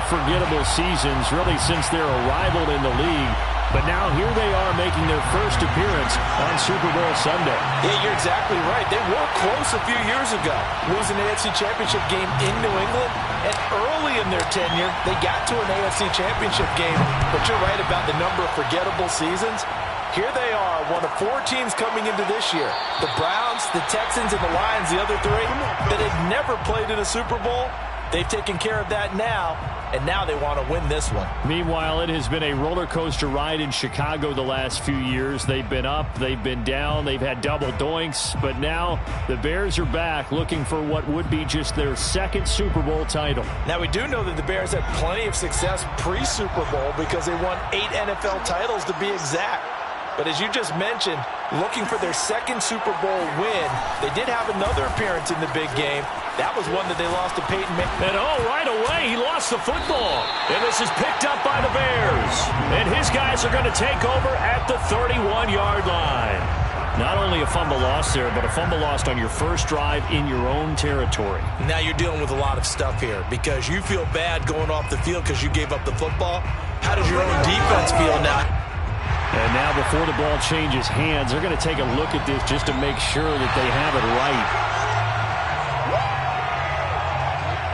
unforgettable seasons, really, since their arrival in the league. But now here they are making their first appearance on Super Bowl Sunday. Yeah, you're exactly right. They were close a few years ago, losing the AFC Championship game in New England. And early in their tenure, they got to an AFC Championship game. But you're right about the number of forgettable seasons. Here they are, one of 4 teams coming into this year. The Browns, the Texans, and the Lions, the other 3, that had never played in a Super Bowl. They've taken care of that now, and now they want to win this one. Meanwhile, it has been a roller coaster ride in Chicago the last few years. They've been up, they've been down, they've had double doinks, but now the Bears are back looking for what would be just their second Super Bowl title. Now, we do know that the Bears had plenty of success pre-Super Bowl because they won 8 NFL titles to be exact. But as you just mentioned, looking for their second Super Bowl win, they did have another appearance in the big game. That was one that they lost to Peyton Manning. And right away, he lost the football. And this is picked up by the Bears. And his guys are going to take over at the 31-yard line. Not only a fumble loss there, but a fumble lost on your first drive in your own territory. Now you're dealing with a lot of stuff here because you feel bad going off the field because you gave up the football. How does your own defense feel now? And now before the ball changes hands, they're going to take a look at this just to make sure that they have it right.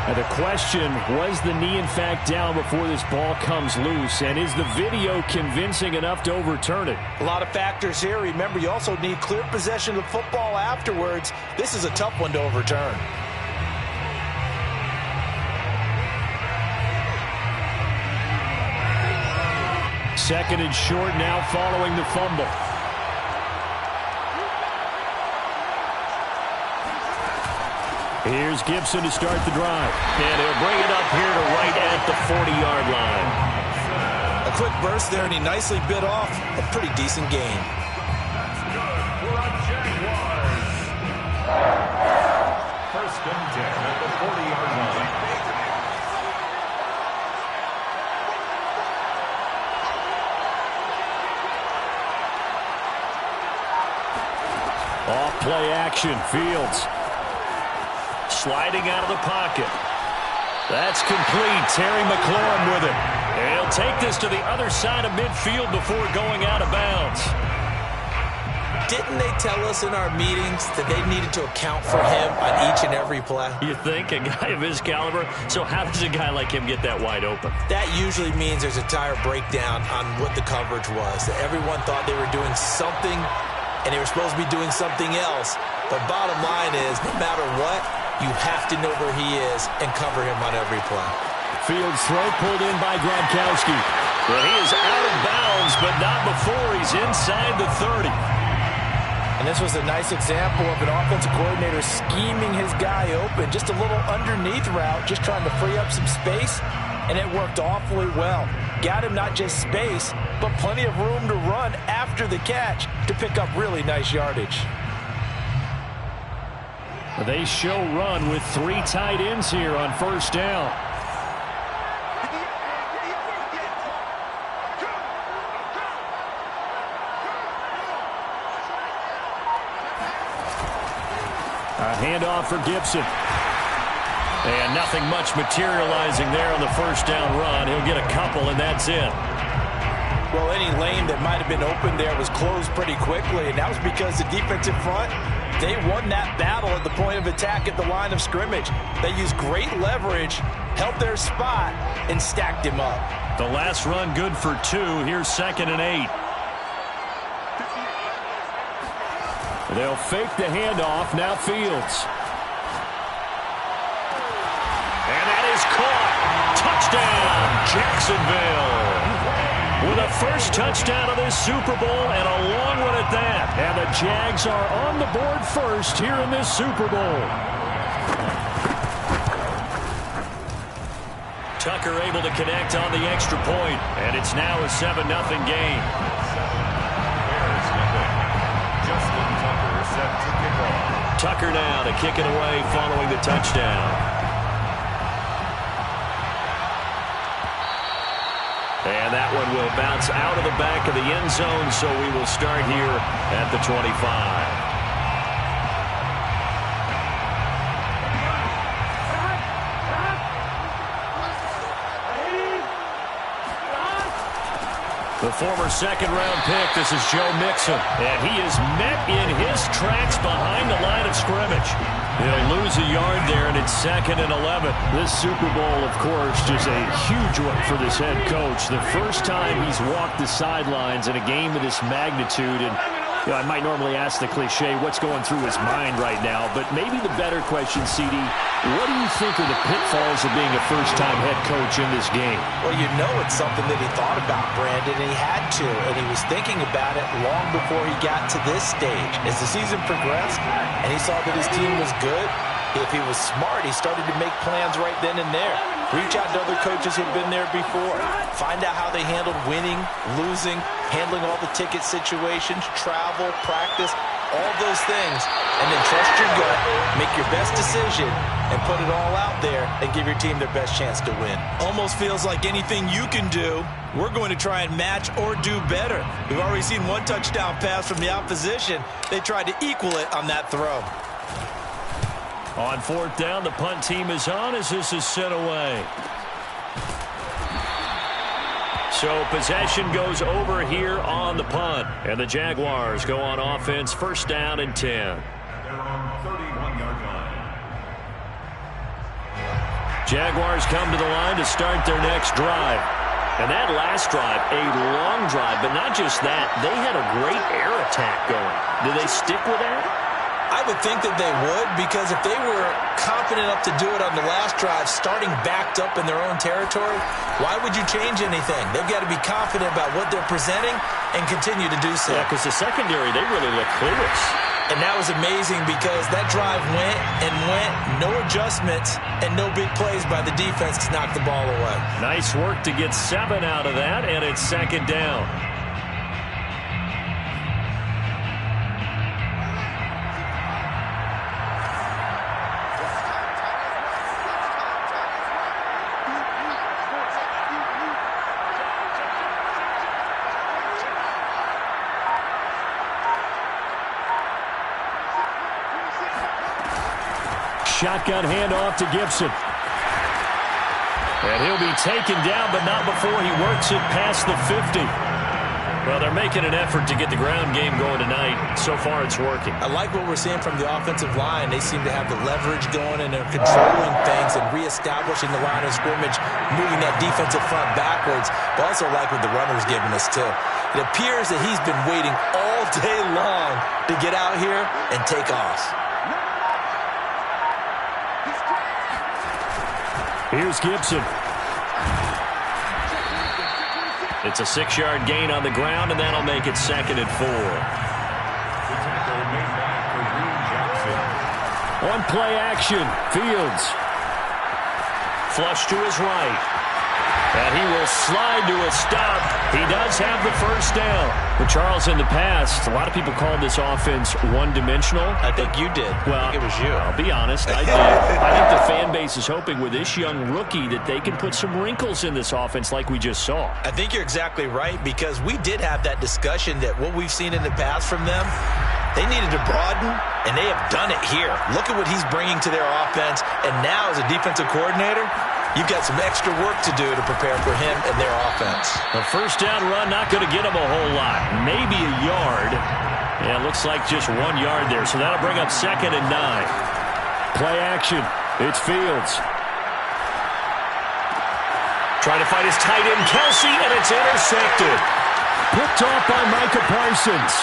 Now the question, was the knee in fact down before this ball comes loose? And is the video convincing enough to overturn it? A lot of factors here. Remember, you also need clear possession of the football afterwards. This is a tough one to overturn. Second and short now following the fumble. Here's Gibson to start the drive. And he'll bring it up here to right at the 40-yard line. A quick burst there, and he nicely bit off a pretty decent gain. First and 10 at the 40-yard line. Off play action, Fields. Sliding out of the pocket. That's complete. Terry McLaurin with it. And he'll take this to the other side of midfield before going out of bounds. Didn't they tell us in our meetings that they needed to account for him on each and every play? You think? A guy of his caliber? So how does a guy like him get that wide open? That usually means there's a tire breakdown on what the coverage was. That everyone thought they were doing something, and they were supposed to be doing something else. But bottom line is, no matter what, you have to know where he is and cover him on every play. Fields throw pulled in by Gronkowski. Well, he is out of bounds, but not before he's inside the 30. And this was a nice example of an offensive coordinator scheming his guy open. Just a little underneath route, just trying to free up some space, and it worked awfully well. Got him not just space, but plenty of room to run after the catch to pick up really nice yardage. They show run with 3 tight ends here on first down. A handoff for Gibson. And nothing much materializing there on the first down run. He'll get a couple, and that's it. Well, any lane that might have been open there was closed pretty quickly, and that was because the defensive front, they won that battle at the point of attack at the line of scrimmage. They used great leverage, held their spot, and stacked him up. The last run good for 2. Here's 2nd and 8. They'll fake the handoff. Now Fields. And that is caught. Touchdown, Jacksonville. With a first touchdown of this Super Bowl, and a long one at that. And the Jags are on the board first here in this Super Bowl. Tucker able to connect on the extra point, and it's now a 7-0 game. Justin Tucker set to kick off. Tucker now to kick it away following the touchdown. And that one will bounce out of the back of the end zone, so we will start here at the 25. The former second-round pick, this is Joe Mixon. And he is met in his tracks behind the line of scrimmage. He'll lose a yard there, and it's 2nd and 11. This Super Bowl, of course, just a huge one for this head coach. The first time he's walked the sidelines in a game of this magnitude. And I might normally ask the cliche, what's going through his mind right now? But maybe the better question, CD, what do you think are the pitfalls of being a first-time head coach in this game? Well, you know it's something that he thought about, Brandon, and he had to. And he was thinking about it long before he got to this stage. As the season progressed and he saw that his team was good, if he was smart, he started to make plans right then and there. Reach out to other coaches who've been there before. Find out how they handled winning, losing, handling all the ticket situations, travel, practice, all those things. And then trust your gut, make your best decision, and put it all out there and give your team their best chance to win. Almost feels like anything you can do, we're going to try and match or do better. We've already seen one touchdown pass from the opposition. They tried to equal it on that throw. On 4th down, the punt team is on as this is sent away. So possession goes over here on the punt. And the Jaguars go on offense, 1st down and 10. They're on 31-yard line. Jaguars come to the line to start their next drive. And that last drive, a long drive, but not just that. They had a great air attack going. Do they stick with that? I would think that they would, because if they were confident enough to do it on the last drive, starting backed up in their own territory, why would you change anything? They've got to be confident about what they're presenting and continue to do so. Yeah, because the secondary, they really look clueless. And that was amazing because that drive went and went, no adjustments, and no big plays by the defense to knock the ball away. Nice work to get 7 out of that, and it's 2nd down. Shotgun handoff to Gibson. And he'll be taken down, but not before he works it past the 50. Well, they're making an effort to get the ground game going tonight. So far, it's working. I like what we're seeing from the offensive line. They seem to have the leverage going, and they're controlling things and reestablishing the line of scrimmage, moving that defensive front backwards. But also like what the runner's giving us, too. It appears that he's been waiting all day long to get out here and take off. Here's Gibson. It's a 6-yard gain on the ground, and that'll make it 2nd and 4. The tackle made by Kareem Jackson. On play action, Fields. Flush to his right. And he will slide to a stop. He does have the 1st down. But Charles, in the past, a lot of people called this offense one-dimensional. I think you did. Well, I think it was you. I'll be honest, I did. I think the fan base is hoping with this young rookie that they can put some wrinkles in this offense like we just saw. I think you're exactly right, because we did have that discussion that what we've seen in the past from them, they needed to broaden, and they have done it here. Look at what he's bringing to their offense, and now as a defensive coordinator, you've got some extra work to do to prepare for him and their offense. The 1st down run not going to get him a whole lot. Maybe a yard. Yeah, it looks like just 1 yard there, so that'll bring up 2nd and 9. Play action. It's Fields. Trying to fight his tight end, Kelsey, and it's intercepted. Picked off by Micah Parsons.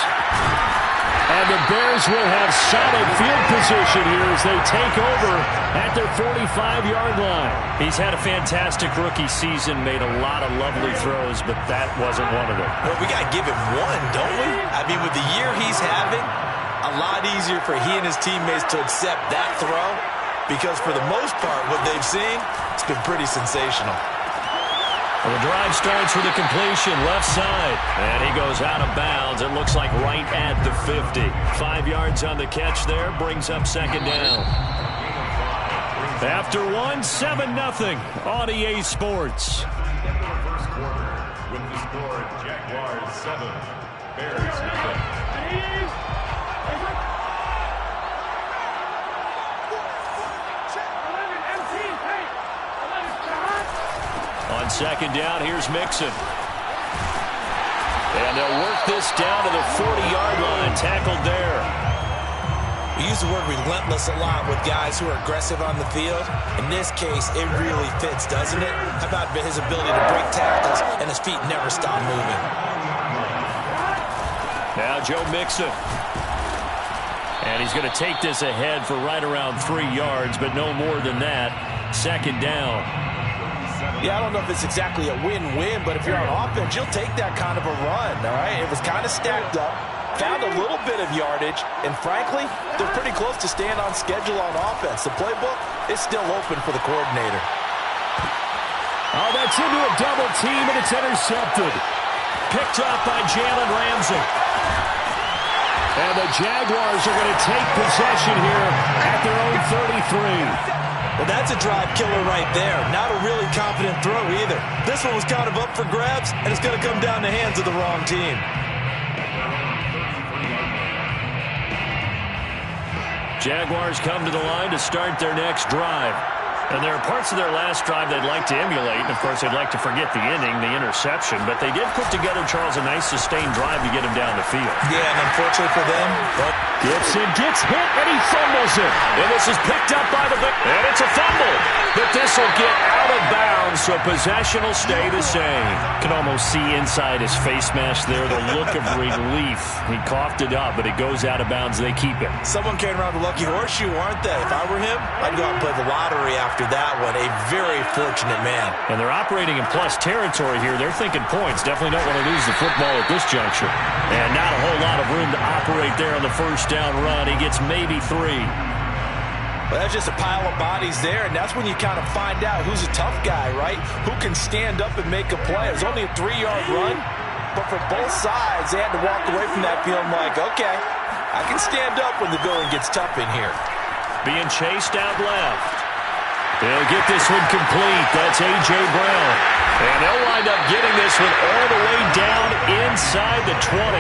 And the Bears will have solid field position here as they take over at their 45-yard line. He's had a fantastic rookie season, made a lot of lovely throws, but that wasn't one of them. Well, we got to give him one, don't we? I mean, with the year he's having, a lot easier for he and his teammates to accept that throw, because for the most part, what they've seen, it's been pretty sensational. Well, the drive starts with a completion left side, and he goes out of bounds. It looks like right at the 50. 5 yards on the catch there, brings up 2nd down. After 1, 7-0 on EA Sports. Into the first quarter with the score Jaguars 7, Bears 0. On 2nd down, here's Mixon. And they'll work this down to the 40-yard line. Tackled there. We use the word relentless a lot with guys who are aggressive on the field. In this case, it really fits, doesn't it? How about his ability to break tackles and his feet never stop moving? Now Joe Mixon. And he's going to take this ahead for right around 3 yards, but no more than that. Second down. Yeah, I don't know if it's exactly a win-win, but if you're on offense, you'll take that kind of a run, all right? It was kind of stacked up. Found a little bit of yardage, and frankly, they're pretty close to staying on schedule on offense. The playbook is still open for the coordinator. Oh, that's into a double team, and it's intercepted. Picked up by Jalen Ramsey. And the Jaguars are going to take possession here at their own 33. Well, that's a drive killer right there. Not a really confident throw either. This one was kind of up for grabs, and it's going to come down the hands of the wrong team. Jaguars come to the line to start their next drive. And there are parts of their last drive they'd like to emulate. And, of course, they'd like to forget the inning, the interception. But they did put together, Charles, a nice sustained drive to get him down the field. Yeah, and unfortunately for them, but Gibson gets hit, and he fumbles it. And this is picked up by the victor. And it's a fumble. But this will get out of bounds, so possession will stay the same. Can almost see inside his face mask there, the look of relief. He coughed it up, but it goes out of bounds. They keep it. Someone carrying around the lucky horseshoe, aren't they? If I were him, I'd go out and play the lottery after that one. A very fortunate man. And they're operating in plus territory here. They're thinking points. Definitely don't want to lose the football at this juncture. And not a whole lot of room to operate there on the first down run. He gets maybe 3. Well, that's just a pile of bodies there, and that's when you kind of find out who's a tough guy, right? Who can stand up and make a play. It was only a 3-yard run, but for both sides, they had to walk away from that feeling like, okay, I can stand up when the going gets tough in here. Being chased out left. They'll get this one complete. That's A.J. Brown. And they'll wind up getting this one all the way down inside the 20.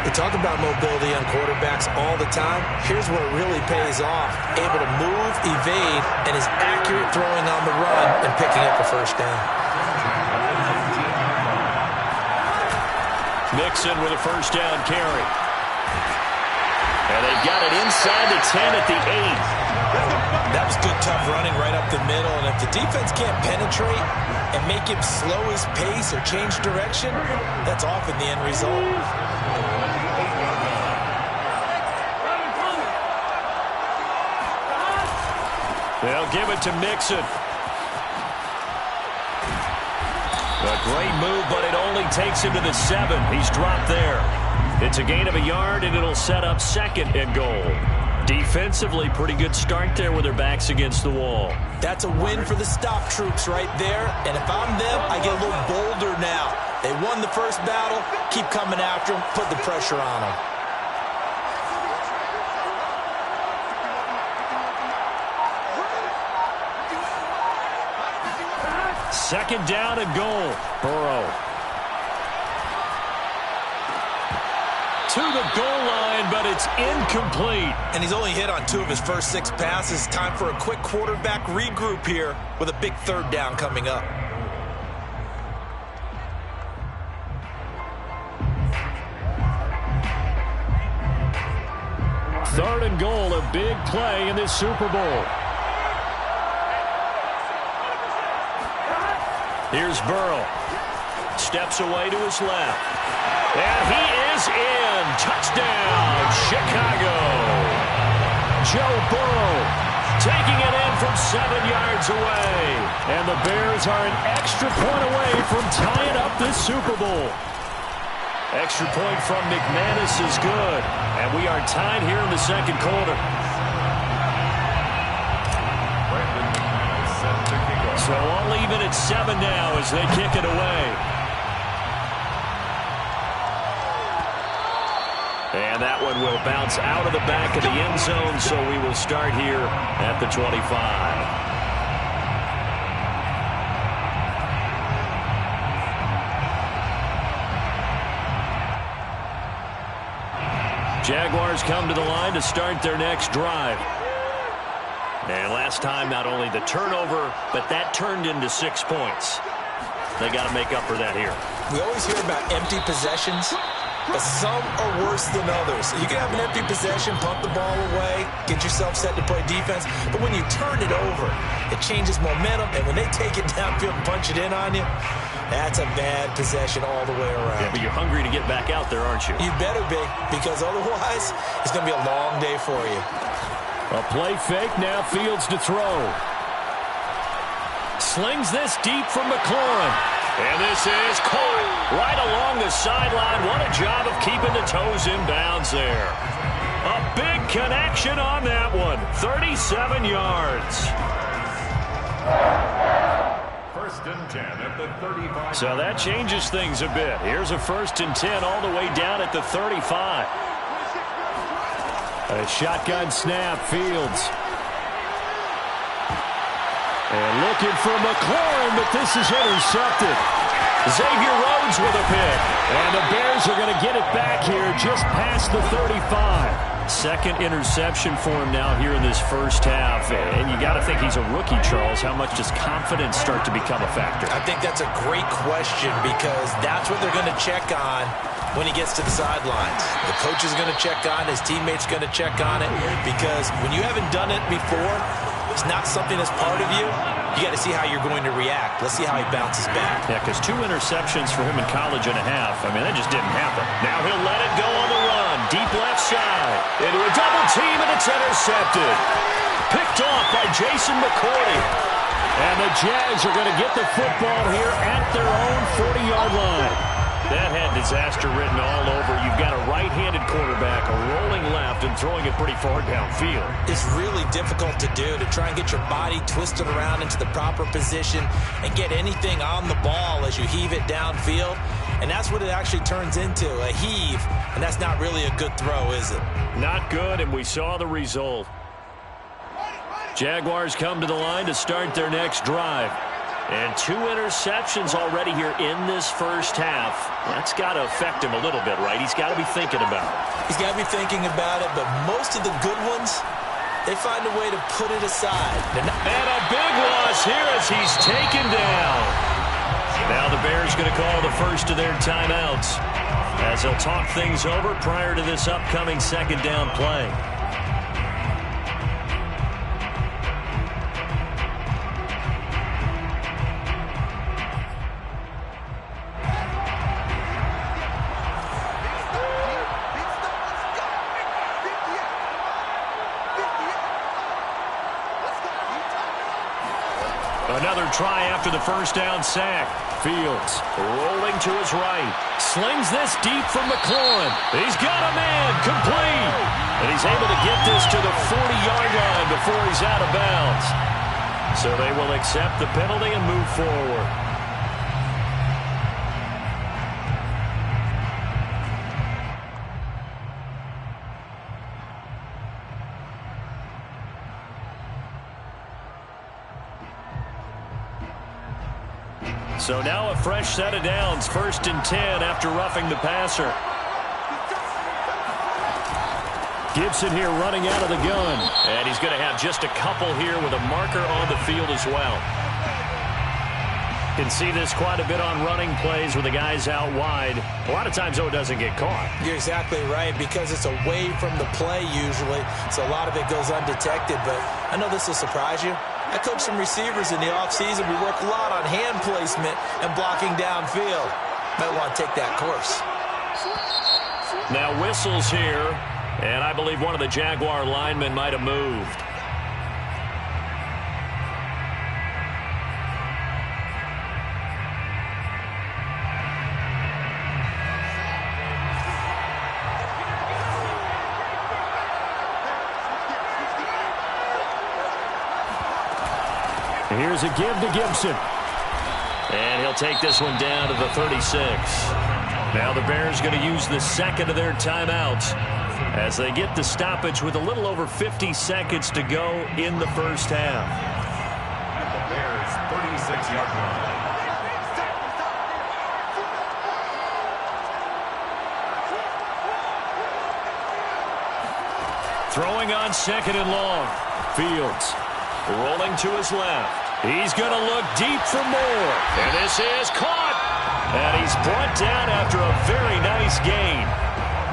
We talk about mobility on quarterbacks all the time. Here's where it really pays off. Able to move, evade, and is accurate throwing on the run and picking up a first down. Mixon with a first down carry. And they've got it inside the 10 at the 8. That was good, tough running right up the middle. And if the defense can't penetrate and make him slow his pace or change direction, that's often the end result. They'll give it to Mixon. A great move, but it only takes him to the 7. He's dropped there. It's a gain of a yard, and it'll set up 2nd and goal. Defensively, pretty good start there with their backs against the wall. That's a win for the stop troops right there. And if I'm them, I get a little bolder now. They won the first battle. Keep coming after them. Put the pressure on them. Second down and goal. Burrow. To the goal line, but it's incomplete. And he's only hit on 2 of his first 6 passes. Time for a quick quarterback regroup here with a big 3rd down coming up. Third and goal, a big play in this Super Bowl. Here's Burrow. Steps away to his left. And he is in. Touchdown, Chicago. Joe Burrow taking it in from 7 yards away. And the Bears are an extra point away from tying up this Super Bowl. Extra point from McManus is good. And we are tied here in the second quarter. So all even at 7 now as they kick it away. And that one will bounce out of the back of the end zone, so we will start here at the 25. Jaguars come to the line to start their next drive. And last time, not only the turnover, but that turned into 6 points. They got to make up for that here. We always hear about empty possessions, but some are worse than others. You can have an empty possession, punt the ball away, get yourself set to play defense, but when you turn it over, it changes momentum, and when they take it downfield and punch it in on you, that's a bad possession all the way around. Yeah, but you're hungry to get back out there, aren't you? You better be, because otherwise, it's going to be a long day for you. A play fake, now Fields to throw. Slings this deep from McLaurin. And this is caught right along the sideline. What a job of keeping the toes in bounds there. A big connection on that one. 37 yards. First and 10 at the 35. So that changes things a bit. Here's a 1st and 10 all the way down at the 35. A shotgun snap, Fields. And looking for McLaurin, but this is intercepted. Xavier Rhodes with a pick. And the Bears are going to get it back here just past the 35. Second interception for him now here in this first half. And you got to think he's a rookie, Charles. How much does confidence start to become a factor? I think that's a great question because that's what they're going to check on when he gets to the sidelines. The coach is going to check on, his teammates going to check on it, because when you haven't done it before, it's not something that's part of you. You got to see how you're going to react. Let's see how he bounces back. Yeah, because 2 interceptions for him in college and a half. I mean, that just didn't happen. Now he'll let it go on the run. Deep left side. Into a double team, and it's intercepted. Picked off by Jason McCourty. And the Jags are going to get the football here at their own 40-yard line. That had disaster written all over. You've got a right-handed quarterback, a rolling left, and throwing it pretty far downfield. It's really difficult to do, to try and get your body twisted around into the proper position and get anything on the ball as you heave it downfield. And that's what it actually turns into, a heave. And that's not really a good throw, is it? Not good, and we saw the result. Jaguars come to the line to start their next drive. And 2 interceptions already here in this first half. That's got to affect him a little bit, right? He's got to be thinking about it. He's got to be thinking about it, but most of the good ones, they find a way to put it aside. And a big loss here as he's taken down. Now the Bears going to call the first of their timeouts as they'll talk things over prior to this upcoming second down play. Another try after the first down sack. Fields rolling to his right. Slings this deep from McLaurin. He's got a man complete. And he's able to get this to the 40-yard line before he's out of bounds. So they will accept the penalty and move forward. So now a fresh set of downs, 1st and 10 after roughing the passer. Gibson here running out of the gun. And he's going to have just a couple here with a marker on the field as well. Can see this quite a bit on running plays with the guys out wide. A lot of times, though, it doesn't get caught. You're exactly right, because it's away from the play usually, so a lot of it goes undetected. But I know this will surprise you. I coach some receivers in the offseason. We work a lot on hand placement and blocking downfield. Might want to take that course. Now whistles here, and I believe one of the Jaguar linemen might have moved. Here's a give to Gibson. And he'll take this one down to the 36. Now the Bears going to use the second of their timeouts as they get the stoppage with a little over 50 seconds to go in the first half. The Bears 36-yard line. Throwing on 2nd and long. Fields rolling to his left. He's going to look deep for more. And this is caught. And he's brought down after a very nice gain.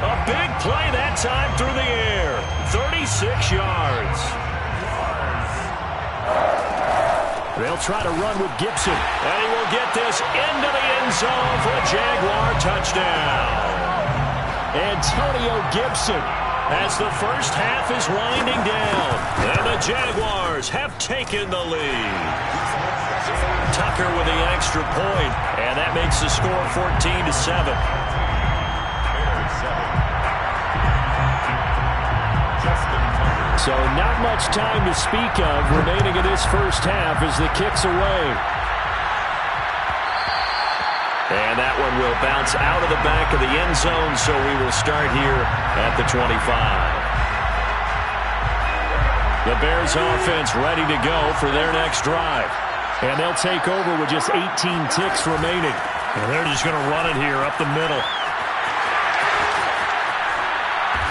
A big play that time through the air. 36 yards. They'll try to run with Gibson. And he will get this into the end zone for a Jaguar touchdown. Antonio Gibson, as the first half is winding down. And the Jaguars have taken the lead. Tucker with the extra point. And that makes the score 14-7. So not much time to speak of remaining in this first half as the kick's away. And that one will bounce out of the back of the end zone, so we will start here at the 25. The Bears offense ready to go for their next drive. And they'll take over with just 18 ticks remaining. And they're just going to run it here up the middle.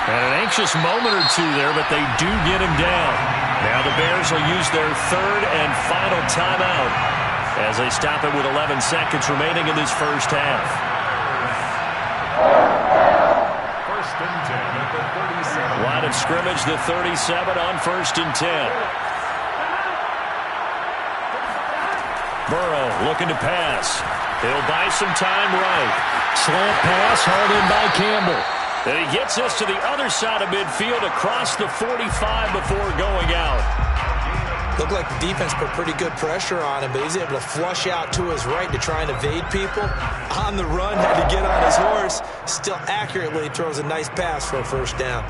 And an anxious moment or two there, but they do get him down. Now the Bears will use their third and final timeout as they stop it with 11 seconds remaining in this first half. First and 10 at the 37. Line of scrimmage, the 37 on first and 10. Burrow looking to pass. He'll buy some time right. Slant pass hauled in by Campbell. And he gets this to the other side of midfield across the 45 before going out. Looked like the defense put pretty good pressure on him, but he's able to flush out to his right to try and evade people. On the run, had to get on his horse. Still accurately throws a nice pass for a first down.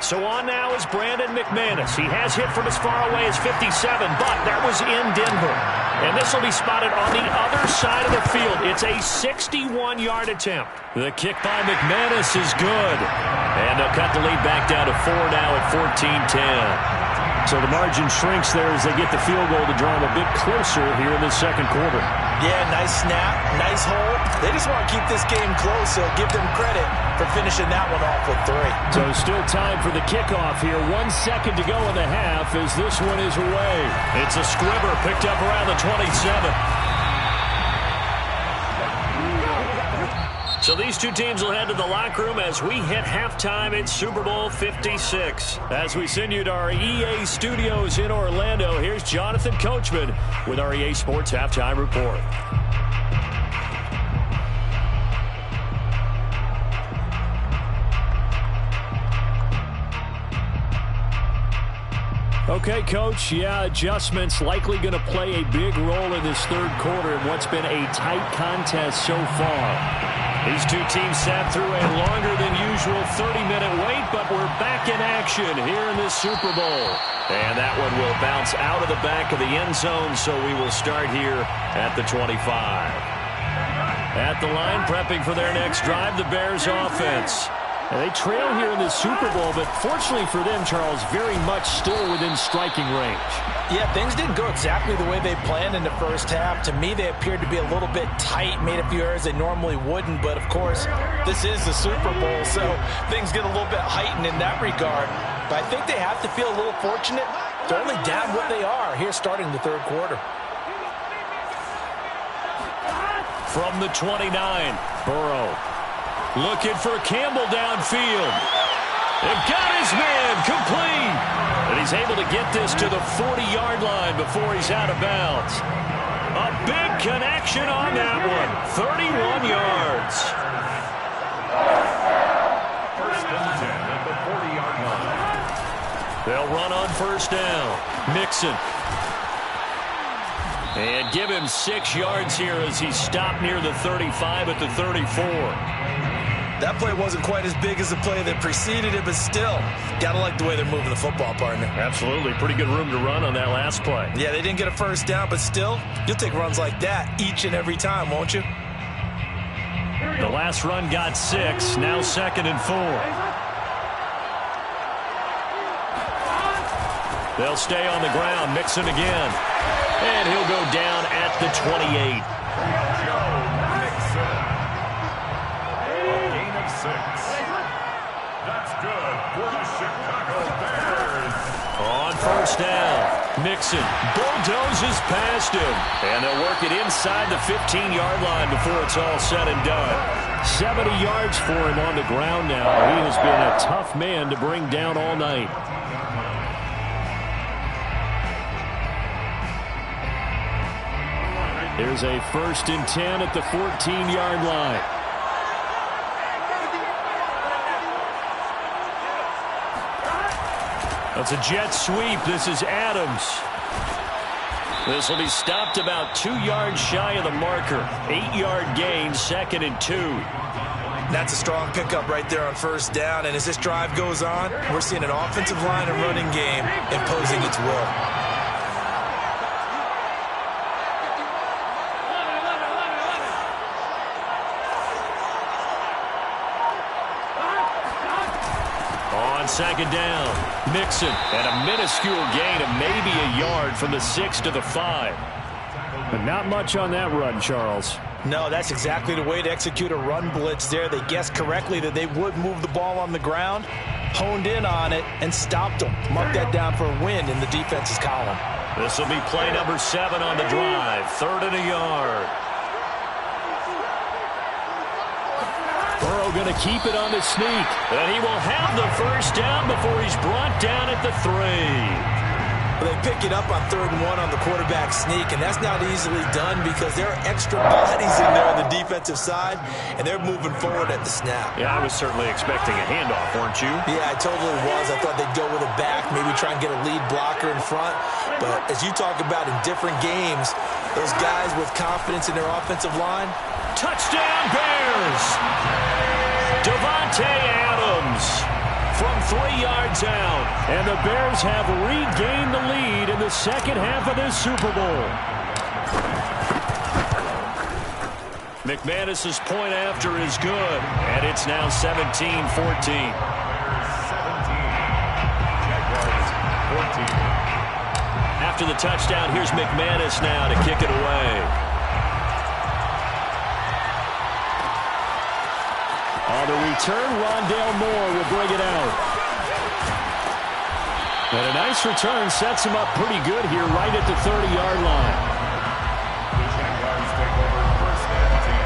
So on now is Brandon McManus. He has hit from as far away as 57, but that was in Denver. And this will be spotted on the other side of the field. It's a 61-yard attempt. The kick by McManus is good. And they'll cut the lead back down to 4 now at 14-10. So the margin shrinks there as they get the field goal to draw them a bit closer here in the second quarter. Yeah, nice snap, nice hold. They just want to keep this game close, so give them credit for finishing that one off with 3. So still time for the kickoff here. 1 second to go in the half as this one is away. It's a squibber picked up around the 27. So these two teams will head to the locker room as we hit halftime in Super Bowl 56. As we send you to our EA studios in Orlando, here's Jonathan Coachman with our EA Sports Halftime Report. Okay, Coach, yeah, adjustments likely going to play a big role in this third quarter in what's been a tight contest so far. These two teams sat through a longer than usual 30-minute wait, but we're back in action here in this Super Bowl. And that one will bounce out of the back of the end zone, so we will start here at the 25. At the line, prepping for their next drive, the Bears offense. And they trail here in the Super Bowl, but fortunately for them, Charles, very much still within striking range. Yeah, things didn't go exactly the way they planned in the first half. To me, they appeared to be a little bit tight, made a few errors they normally wouldn't. But, of course, this is the Super Bowl, so things get a little bit heightened in that regard. But I think they have to feel a little fortunate. They're only down what they are here starting the third quarter. From the 29, Burrow. Looking for Campbell downfield. They've got his man complete. And he's able to get this to the 40-yard line before he's out of bounds. A big connection on that one. 31 yards. First and 10 at the 40-yard line. They'll run on first down. Mixon. And give him 6 yards here as he stopped near the 35 at the 34. That play wasn't quite as big as the play that preceded it, but still, gotta like the way they're moving the football, partner. Absolutely. Pretty good room to run on that last play. Yeah, they didn't get a first down, but still, you'll take runs like that each and every time, won't you? The last run got 6, now 2nd and 4. They'll stay on the ground, Mixon again. And he'll go down at the 28. Joe Mixon. A gain of 6. That's good for the Chicago Bears. On first down, Mixon bulldozes past him. And they'll work it inside the 15-yard line before it's all said and done. 70 yards for him on the ground now. He has been a tough man to bring down all night. There's a 1st and 10 at the 14-yard line. That's a jet sweep. This is Adams. This will be stopped about 2 yards shy of the marker. 8-yard gain, 2nd and 2. That's a strong pickup right there on first down. And as this drive goes on, we're seeing an offensive line and running game imposing its will. Second down, Mixon, and a minuscule gain of maybe a yard from the 6 to the 5. But not much on that run, Charles. No, that's exactly the way to execute a run blitz there. They guessed correctly that they would move the ball on the ground, honed in on it, and stopped them. Mark that down for a win in the defense's column. This will be play number 7 on the drive, 3rd and a yard. Burrow going to keep it on the sneak. And he will have the first down before he's brought down at the 3. They pick it up on 3rd and 1 on the quarterback sneak, and that's not easily done because there are extra bodies in there on the defensive side, and they're moving forward at the snap. Yeah, I was certainly expecting a handoff, weren't you? Yeah, I totally was. I thought they'd go with a back, maybe try and get a lead blocker in front. But as you talk about in different games, those guys with confidence in their offensive line. Touchdown, Bears! Davante Adams from 3 yards out. And the Bears have regained the lead in the second half of this Super Bowl. McManus's point after is good. And it's now 17-14. 17. Jaguars 14. After the touchdown, here's McManus now to kick it away. On the return, Rondale Moore will bring it out. And a nice return sets him up pretty good here right at the 30-yard line. The Jaguars take over 1st and 10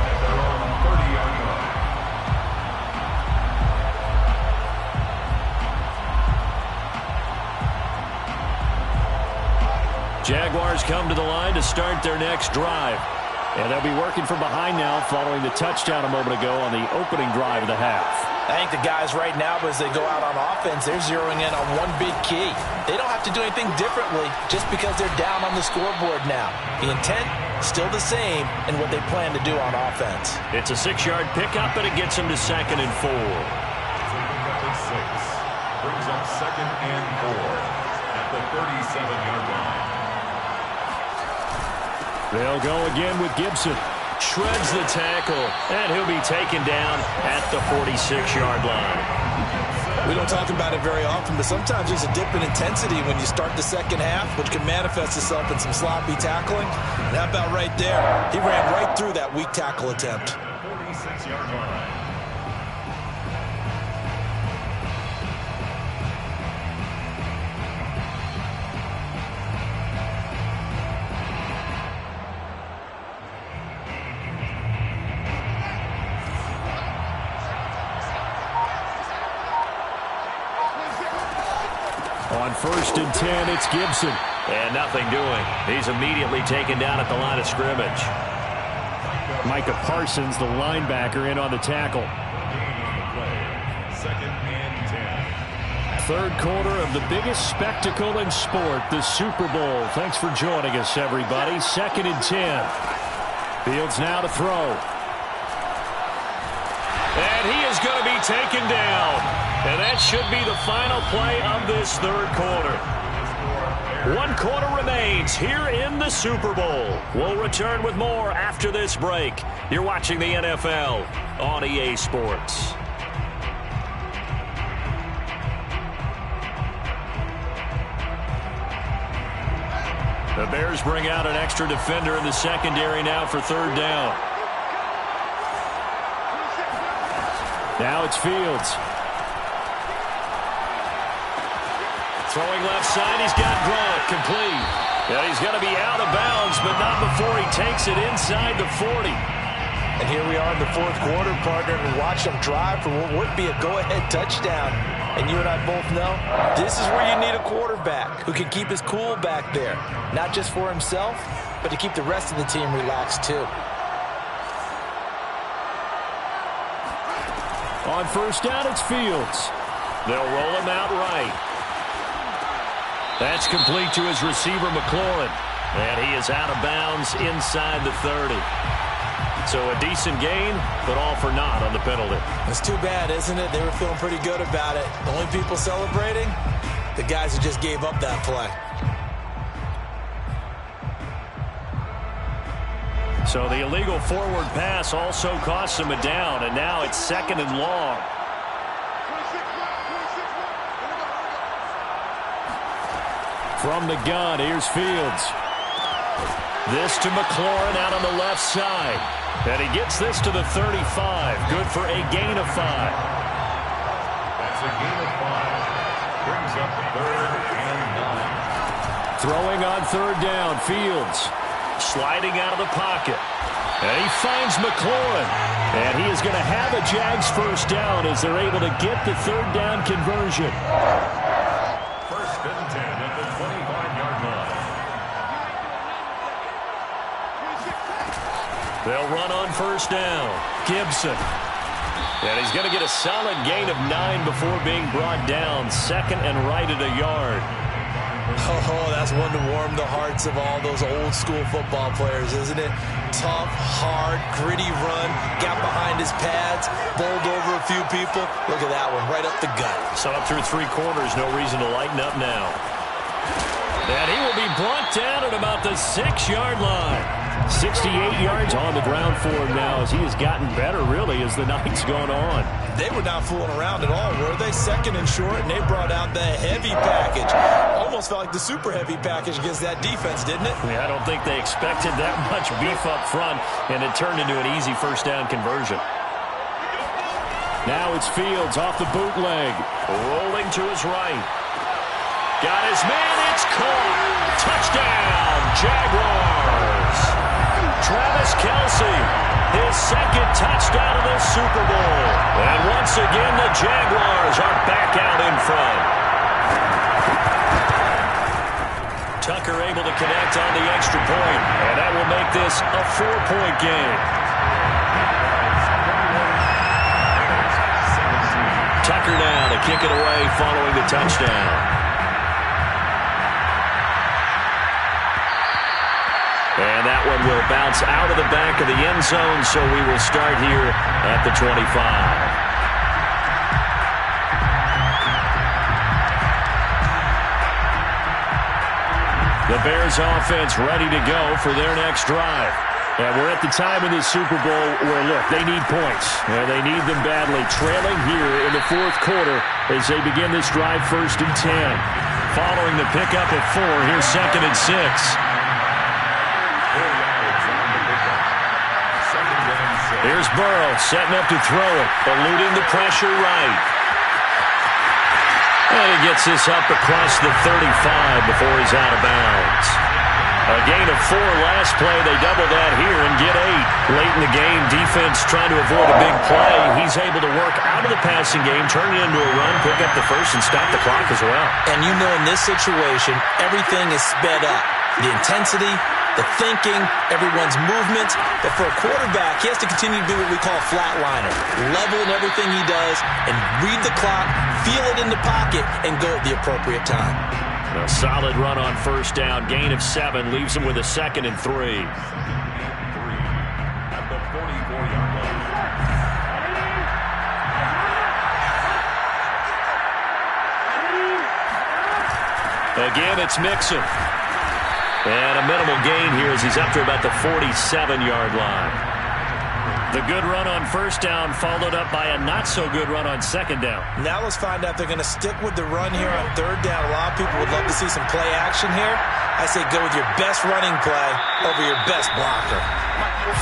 at their own 30-yard line. Jaguars come to the line to start their next drive. And they'll be working from behind now following the touchdown a moment ago on the opening drive of the half. I think the guys right now, as they go out on offense, they're zeroing in on one big key. They don't have to do anything differently just because they're down on the scoreboard now. The intent, still the same in what they plan to do on offense. It's a 6-yard pickup, and it gets them to 2nd and 4. Taking up a 6. Brings up 2nd and 4 at the 37-yard line. They'll go again with Gibson. Shreds the tackle, and he'll be taken down at the 46-yard line. We don't talk about it very often, but sometimes there's a dip in intensity when you start the second half, which can manifest itself in some sloppy tackling. And how about right there? He ran right through that weak tackle attempt. 46-yard line. On 1st and 10, it's Gibson. And nothing doing. He's immediately taken down at the line of scrimmage. Micah Parsons, the linebacker, in on the tackle. 2nd and 10. 3rd quarter of the biggest spectacle in sport, the Super Bowl. Thanks for joining us, everybody. 2nd and 10. Fields now to throw. And he is going to be taken down. And that should be the final play of this 3rd quarter. 1 quarter remains here in the Super Bowl. We'll return with more after this break. You're watching the NFL on EA Sports. The Bears bring out an extra defender in the secondary now for 3rd down. Now it's Fields. Throwing left side, he's got Gronk, complete. Yeah, he's going to be out of bounds, but not before he takes it inside the 40. And here we are in the fourth quarter, partner, and watch him drive for what would be a go-ahead touchdown. And you and I both know this is where you need a quarterback who can keep his cool back there, not just for himself, but to keep the rest of the team relaxed too. On first down, it's Fields. They'll roll him out right. That's complete to his receiver, McLaurin. And he is out of bounds inside the 30. So a decent gain, but all for naught on the penalty. It's too bad, isn't it? They were feeling pretty good about it. The only people celebrating, the guys who just gave up that play. So the illegal forward pass also costs him a down, and now it's 2nd and long. From the gun, here's Fields. This to McLaurin out on the left side. And he gets this to the 35. Good for a gain of 5. That's a gain of 5. Brings up 3rd and 9. Throwing on 3rd down, Fields. Sliding out of the pocket. And he finds McLaurin. And he is going to have a Jags first down as they're able to get the 3rd down conversion. 1st and 10 at the 25-yard line. They'll run on first down. Gibson. And he's going to get a solid gain of 9 before being brought down. 2nd and right at a yard. Oh, that's one to warm the hearts of all those old school football players, isn't it? Tough, hard, gritty run, got behind his pads, bowled over a few people. Look at that one, right up the gut. So up through 3 quarters, no reason to lighten up now. And he will be brought down at about the 6-yard line. 68 yards on the ground for him now as he has gotten better, really, as the night's gone on. They were not fooling around at all, were they? 2nd and short, and they brought out the heavy package. Almost felt like the super heavy package against that defense, didn't it? Yeah, I don't think they expected that much beef up front, and it turned into an easy first down conversion. Now it's Fields off the bootleg, rolling to his right. Got his man, it's caught. Touchdown, Jaguars. Travis Kelce, his 2nd touchdown of this Super Bowl. And once again, the Jaguars are back out in front. Tucker able to connect on the extra point, and that will make this a 4-point game. Tucker now to kick it away following the touchdown. And that one will bounce out of the back of the end zone, so we will start here at the 25. The Bears offense ready to go for their next drive. And we're at the time in this Super Bowl where, look, they need points. And they need them badly. Trailing here in the 4th quarter as they begin this drive 1st and 10. Following the pickup of 4, here's 2nd and 6. Here's Burrow setting up to throw it, eluding the pressure right. And he gets this up across the 35 before he's out of bounds. A gain of 4 last play. They double that here and get 8. Late in the game, defense trying to avoid a big play. He's able to work out of the passing game, turn it into a run, pick up the first, and stop the clock as well. And you know in this situation, everything is sped up. The intensity, the thinking, everyone's movement. But for a quarterback, he has to continue to do what we call flatliner. Level in everything he does and read the clock, feel it in the pocket, and go at the appropriate time. A solid run on first down. Gain of 7 leaves him with a 2nd and 3. At the 44-yard line. Again, it's Mixon. And a minimal gain here as he's up to about the 47-yard line. The good run on first down followed up by a not-so-good run on 2nd down. Now let's find out if they're going to stick with the run here on 3rd down. A lot of people would love to see some play action here. I say go with your best running play over your best blocker.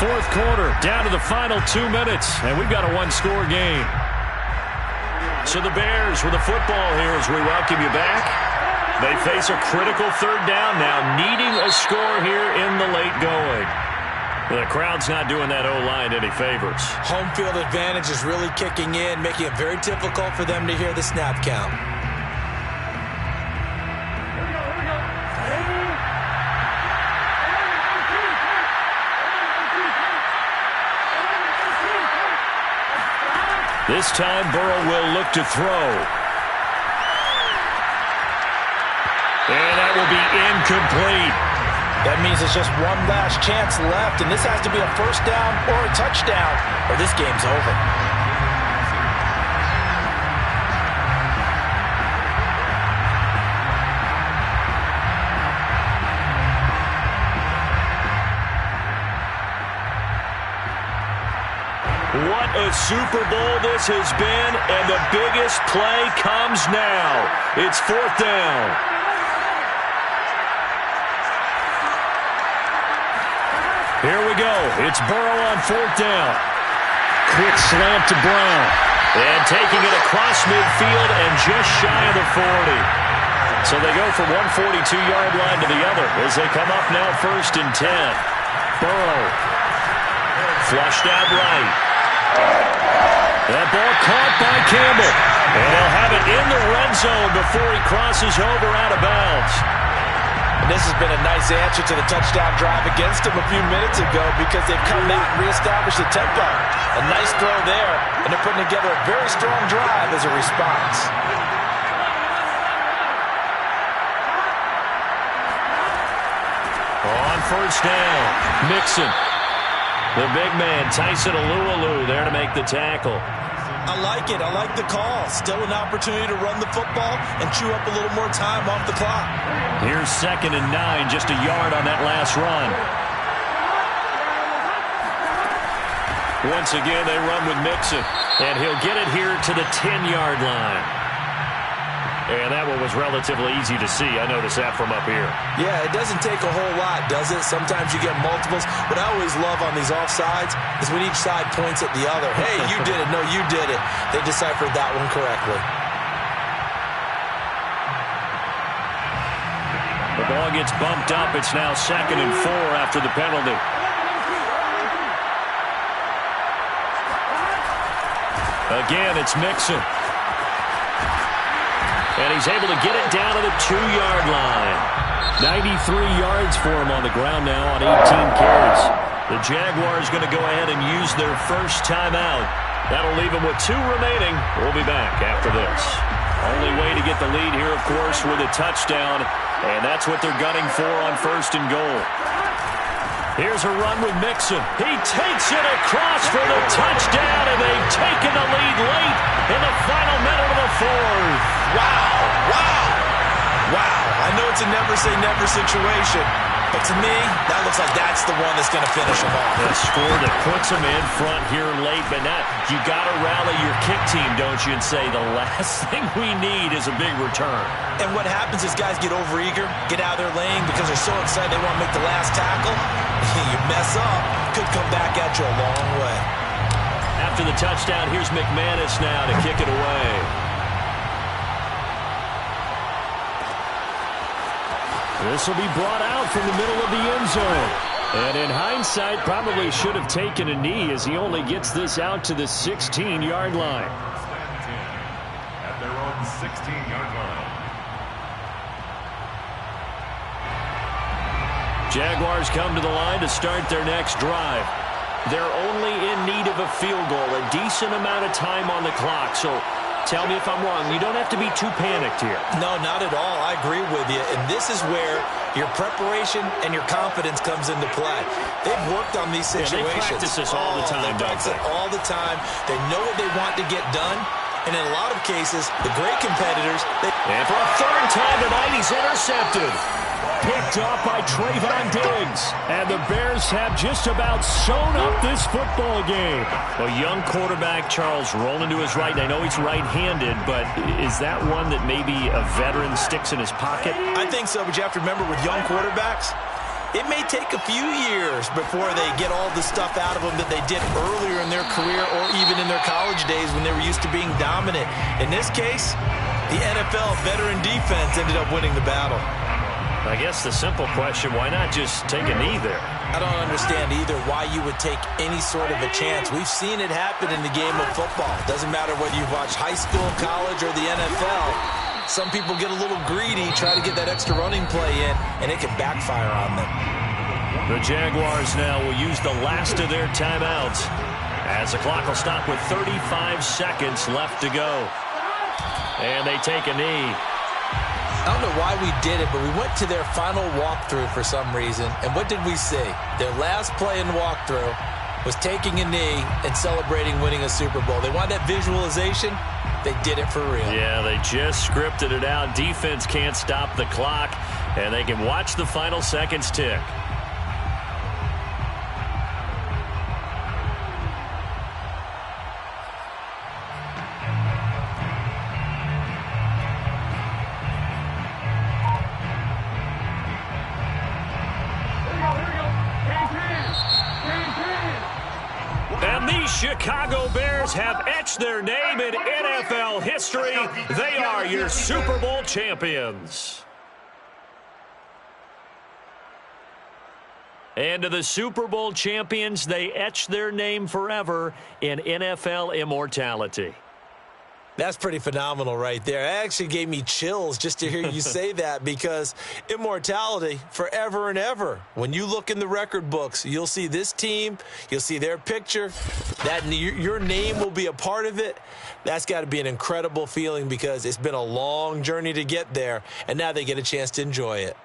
4th quarter, down to the final 2 minutes, and we've got a 1-score game. So the Bears with the football here as we welcome you back. They face a critical third down now, needing a score here in the late going. The crowd's not doing that O-line any favors. Home field advantage is really kicking in, making it very difficult for them to hear the snap count. This time, Burrow will look to throw. And that will be incomplete. That means there's just one last chance left, and this has to be a first down or a touchdown, or this game's over. What a Super Bowl this has been, and the biggest play comes now. It's fourth down. Here we go. It's Burrow on fourth down. Quick slant to Brown. And taking it across midfield and just shy of the 40. So they go from 142-yard line to the other as they come up now first and 10. Burrow. Flushed out right. That ball caught by Campbell. And he'll have it in the red zone before he crosses over out of bounds. And this has been a nice answer to the touchdown drive against them a few minutes ago because they've come out and reestablished the tempo. A nice throw there, and they're putting together a very strong drive as a response. On first down, Mixon. The big man, Tyson Alualu, there to make the tackle. I like it. I like the call. Still an opportunity to run the football and chew up a little more time off the clock. Here's 2nd and 9, just a yard on that last run. Once again, they run with Mixon, and he'll get it here to the 10-yard line. And that one was relatively easy to see. I noticed that from up here. Yeah, it doesn't take a whole lot, does it? Sometimes you get multiples. What I always love on these offsides is when each side points at the other. Hey, you did it. No, you did it. They deciphered that one correctly. The ball gets bumped up. It's now 2nd and 4 after the penalty. Again, it's Mixon. And he's able to get it down to the 2-yard line. 93 yards for him on the ground now on 18 carries. The Jaguars going to go ahead and use their first timeout. That'll leave them with 2 remaining. We'll be back after this. Only way to get the lead here, of course, with a touchdown. And that's what they're gunning for on 1st and goal. Here's a run with Mixon. He takes it across for the touchdown, and they've taken the lead late in the final minute of the 4th. Wow, wow, wow. I know it's a never-say-never situation, but to me, that looks like that's the one that's going to finish them off. A score that puts them in front here late, but now you got to rally your kick team, don't you, and say the last thing we need is a big return. And what happens is guys get overeager, get out of their lane because they're so excited they want to make the last tackle. You mess up, could come back at you a long way. After the touchdown, here's McManus now to kick it away. This will be brought out from the middle of the end zone. And in hindsight, probably should have taken a knee as he only gets this out to the 16-yard line. At their own 16-yard line. Jaguars come to the line to start their next drive. They're only in need of a field goal, a decent amount of time on the clock. So tell me if I'm wrong. You don't have to be too panicked here. No, not at all. I agree with you. And this is where your preparation and your confidence comes into play. They've worked on these situations. They practice this all the time, they practice it all the time. They know what they want to get done. And in a lot of cases, the great competitors... And for a 3rd time tonight, he's intercepted. Picked off by Trayvon Diggs. And the Bears have just about sewn up this football game. A young quarterback, Charles, rolling to his right. I know he's right-handed, but is that one that maybe a veteran sticks in his pocket? I think so, but you have to remember with young quarterbacks, it may take a few years before they get all the stuff out of them that they did earlier in their career or even in their college days when they were used to being dominant. In this case, The NFL veteran defense ended up winning the battle. I guess the simple question, why not just take a knee there? I don't understand either why you would take any sort of a chance. We've seen it happen in the game of football. Doesn't matter whether you've watched high school, college, or the NFL. Some people get a little greedy, try to get that extra running play in, and it can backfire on them. The Jaguars now will use the last of their timeouts as the clock will stop with 35 seconds left to go. And they take a knee. I don't know why we did it, but we went to their final walkthrough for some reason. And what did we see? Their last play in walkthrough was taking a knee and celebrating winning a Super Bowl. They want that visualization. They did it for real. Yeah, they just scripted it out. Defense can't stop the clock, and they can watch the final seconds tick. And the Chicago Bears have etched their name in NFL history. They are your Super Bowl champions. And to the Super Bowl champions, they etch their name forever in NFL immortality. That's pretty phenomenal right there. It actually gave me chills just to hear you say that, because immortality forever and ever. When you look in the record books, you'll see this team, you'll see their picture, that your name will be a part of it. That's got to be an incredible feeling, because it's been a long journey to get there, and now they get a chance to enjoy it.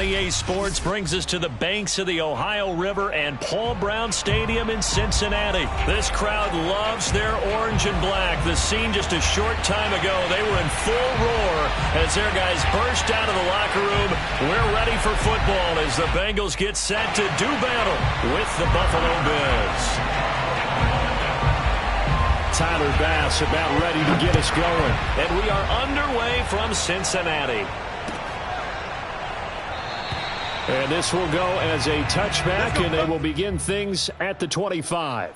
EA Sports brings us to the banks of the Ohio River and Paul Brown Stadium in Cincinnati. This crowd loves their orange and black. The scene just a short time ago, they were in full roar as their guys burst out of the locker room. We're ready for football as the Bengals get set to do battle with the Buffalo Bills. Tyler Bass about ready to get us going. And we are underway from Cincinnati. And this will go as a touchback, and they will begin things at the 25.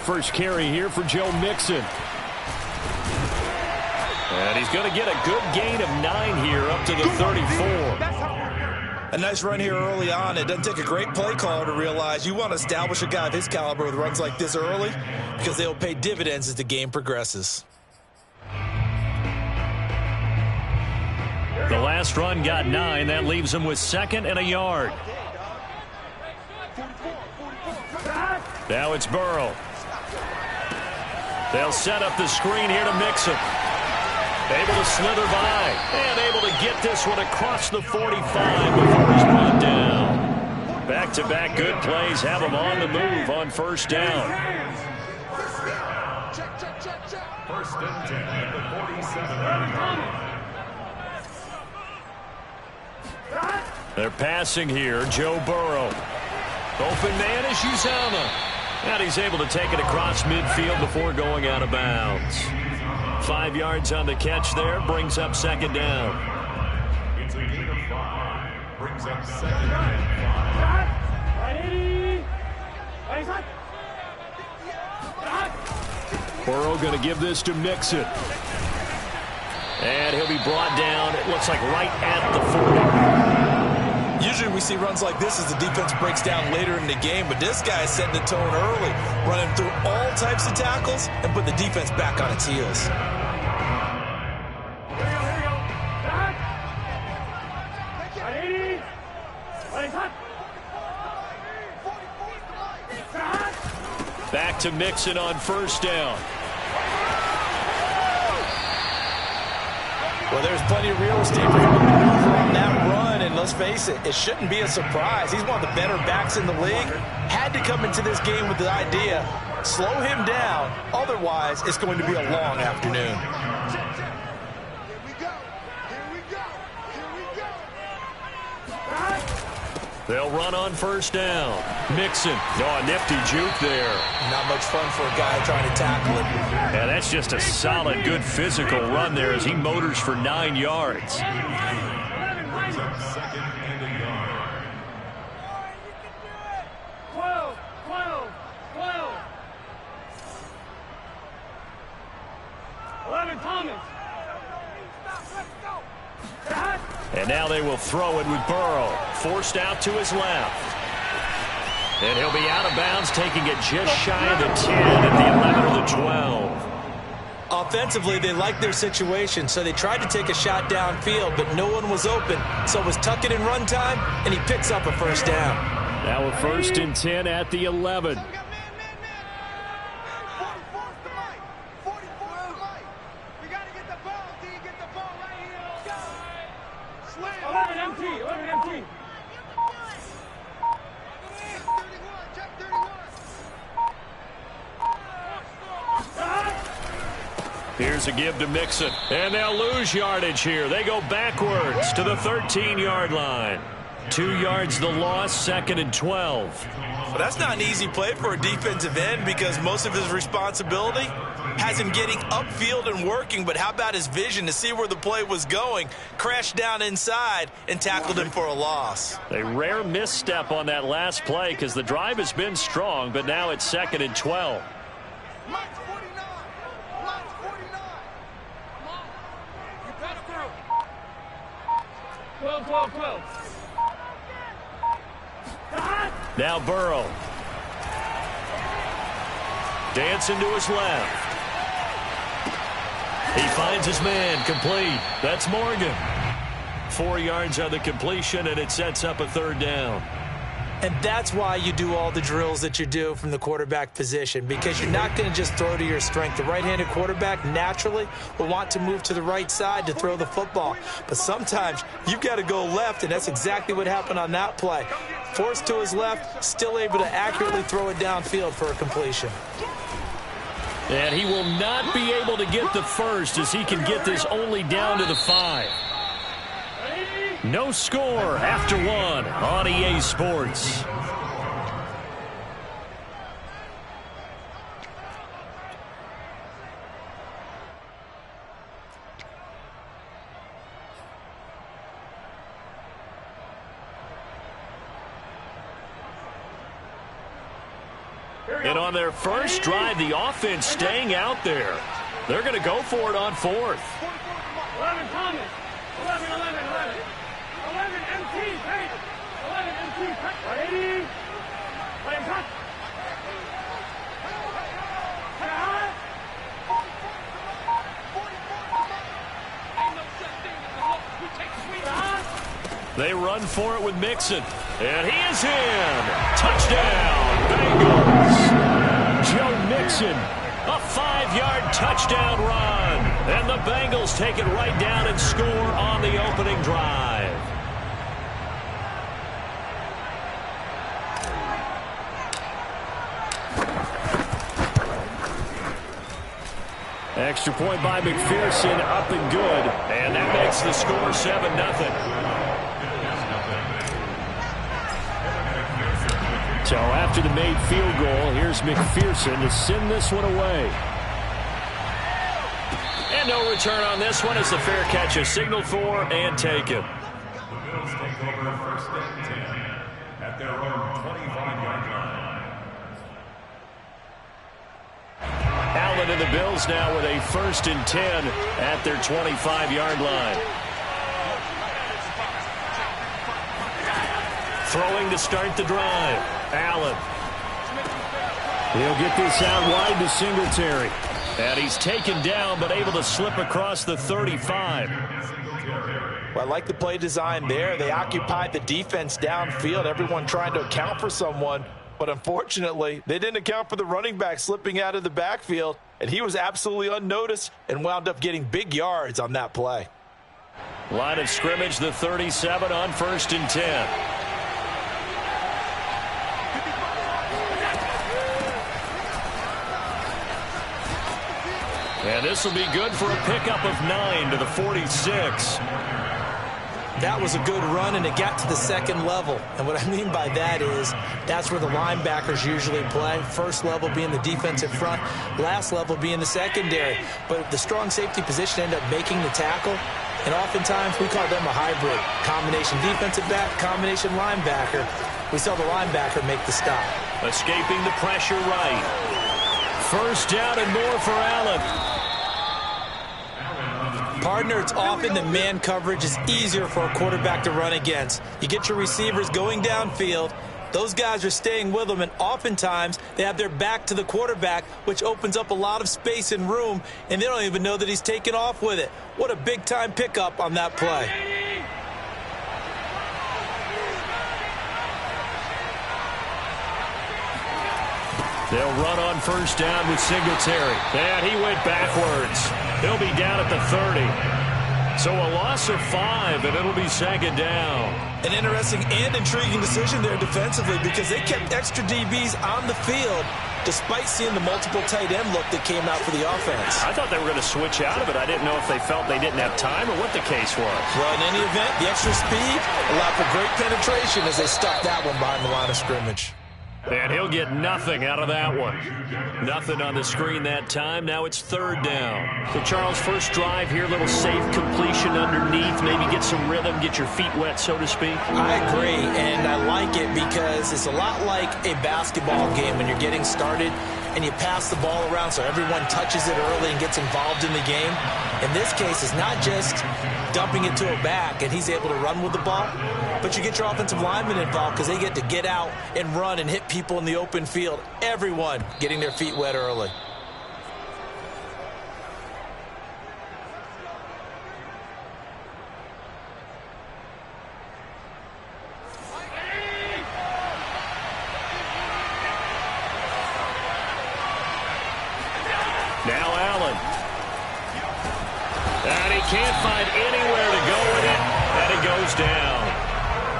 First carry here for Joe Mixon. And he's going to get a good gain of 9 here up to the 34. A nice run here early on. It doesn't take a great play caller to realize you want to establish a guy of his caliber with runs like this early because they'll pay dividends as the game progresses. The last run got 9. That leaves him with 2nd and a yard. Now it's Burrow. They'll set up the screen here to Mixon. Able to slither by and able to get this one across the 45 before he's brought down. Back-to-back good plays have him on the move on first down. First and 10 at the 47. They're passing here. Joe Burrow. Open man is Uzomah. And he's able to take it across midfield before going out of bounds. 5 yards on the catch there. Brings up 2nd down. It's a gain of 5. Brings up 2nd and 5. Burrow going to give this to Mixon. And he'll be brought down, it looks like right at the 40. Usually we see runs like this as the defense breaks down later in the game, but this guy is setting the tone early, running through all types of tackles and put the defense back on its heels. Back to Mixon on first down. Well, there's plenty of real estate for him to maneuver on that run, and let's face it, it shouldn't be a surprise. He's one of the better backs in the league. Had to come into this game with the idea, slow him down, otherwise it's going to be a long afternoon. They'll run on first down. Mixon. Oh, a nifty juke there. Not much fun for a guy trying to tackle it. Yeah, that's just a solid, good physical run there as he motors for 9 yards. 2nd and a yard. 12. 11, Thomas. And now they will throw it with Burrow. Forced out to his left. And he'll be out of bounds, taking it just shy of the 10 at the 11 or the 12. Offensively, they liked their situation, so they tried to take a shot downfield, but no one was open. So it was tuck it in run time, and he picks up a first down. Now a 1st and 10 at the 11. Here's a give to Mixon, and they'll lose yardage here. They go backwards to the 13-yard line. 2 yards the loss, 2nd and 12. Well, that's not an easy play for a defensive end because most of his responsibility has him getting upfield and working, but how about his vision to see where the play was going, crashed down inside, and tackled him for a loss. A rare misstep on that last play because the drive has been strong, but now it's 2nd and 12. 12. Now Burrow. Dancing to his left. He finds his man, complete. That's Morgan. 4 yards on the completion, and it sets up a third down. And that's why you do all the drills that you do from the quarterback position, because you're not going to just throw to your strength. The right-handed quarterback naturally will want to move to the right side to throw the football. But sometimes you've got to go left, and that's exactly what happened on that play. Forced to his left, still able to accurately throw it downfield for a completion. And he will not be able to get the first as he can get this only down to the 5. No score after 1 on EA Sports. And on their first drive, the offense staying out there. They're going to go for it on 4th. 11 Thomas. 11, 11, 11. 11 MT, Payne. 11 MT, Payne. Ready? Play him cut. They run for it with Mixon. And he is in. Touchdown, Bengals. Joe Mixon, a 5-yard touchdown run. And the Bengals take it right down and score on the opening drive. Extra point by McPherson, up and good. And that makes the score 7-0. So after the made field goal, here's McPherson to send this one away. And no return on this one as the fair catch is signaled for and taken. The Bills take over first and 10 at their own 25-yard line. Allen and the Bills now with a first and 10 at their 25-yard line. Throwing to start the drive. Allen. He'll get this out wide to Singletary. And he's taken down but able to slip across the 35. Well, I like the play design there. They occupied the defense downfield, everyone trying to account for someone. But unfortunately, they didn't account for the running back slipping out of the backfield. And he was absolutely unnoticed and wound up getting big yards on that play. Line of scrimmage, the 37 on first and 10. And this will be good for a pickup of 9 to the 46. That was a good run, and it got to the second level. And what I mean by that is that's where the linebackers usually play. First level being the defensive front, last level being the secondary. But the strong safety position ended up making the tackle. And oftentimes we call them a hybrid. Combination defensive back, combination linebacker. We saw the linebacker make the stop. Escaping the pressure right. First down and more for Allen. Partner, it's often that man coverage is easier for a quarterback to run against. You get your receivers going downfield. Those guys are staying with them, and oftentimes they have their back to the quarterback, which opens up a lot of space and room, and they don't even know that he's taken off with it. What a big-time pickup on that play. They'll run on first down with Singletary. And he went backwards. He'll be down at the 30. So a loss of 5, and it'll be second down. An interesting and intriguing decision there defensively because they kept extra DBs on the field despite seeing the multiple tight end look that came out for the offense. I thought they were going to switch out of it. I didn't know if they felt they didn't have time or what the case was. Well, in any event, the extra speed allowed for great penetration as they stuck that one behind the line of scrimmage. And he'll get nothing out of that one. Nothing on the screen that time. Now it's third down. So, Charles, first drive here, little safe completion underneath. Maybe get some rhythm, get your feet wet, so to speak. I agree, and I like it because it's a lot like a basketball game when you're getting started and you pass the ball around so everyone touches it early and gets involved in the game. In this case, it's not just dumping it to a back and he's able to run with the ball. but you get your offensive linemen involved because they get to get out and run and hit people in the open field. Everyone getting their feet wet early. Now Allen. And he can't find anywhere to go with it, and it goes down.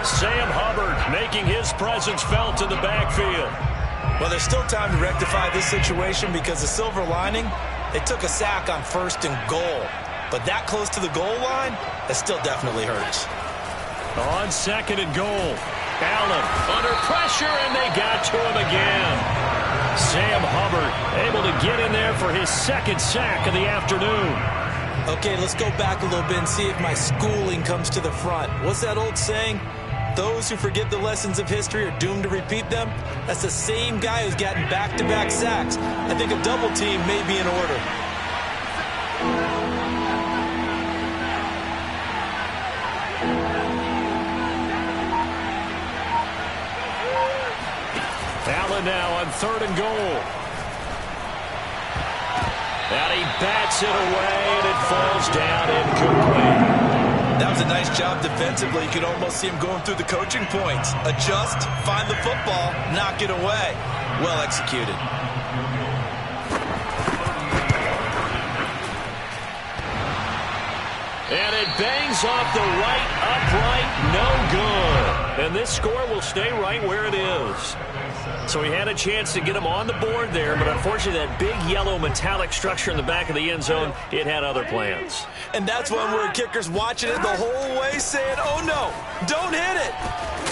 Sam Hubbard making his presence felt in the backfield. Well, there's still time to rectify this situation because the silver lining, they took a sack on 1st and goal. But that close to the goal line, that still definitely hurts. On 2nd and goal. Allen under pressure, and they got to him again. Sam Hubbard able to get in there for his 2nd sack of the afternoon. Okay, let's go back a little bit and see if my schooling comes to the front. What's that old saying? Those who forget the lessons of history are doomed to repeat them. That's the same guy who's gotten back-to-back sacks. I think a double team may be in order. Allen now on 3rd and goal. And he bats it away, and it falls down incomplete. That was a nice job defensively. You could almost see him going through the coaching points. Adjust, find the football, knock it away. Well executed. And it bangs off the right upright, no good. And this score will stay right where it is. So he had a chance to get him on the board there, but unfortunately that big yellow metallic structure in the back of the end zone, it had other plans. And that's when we're kickers watching it the whole way saying, oh no, don't hit it.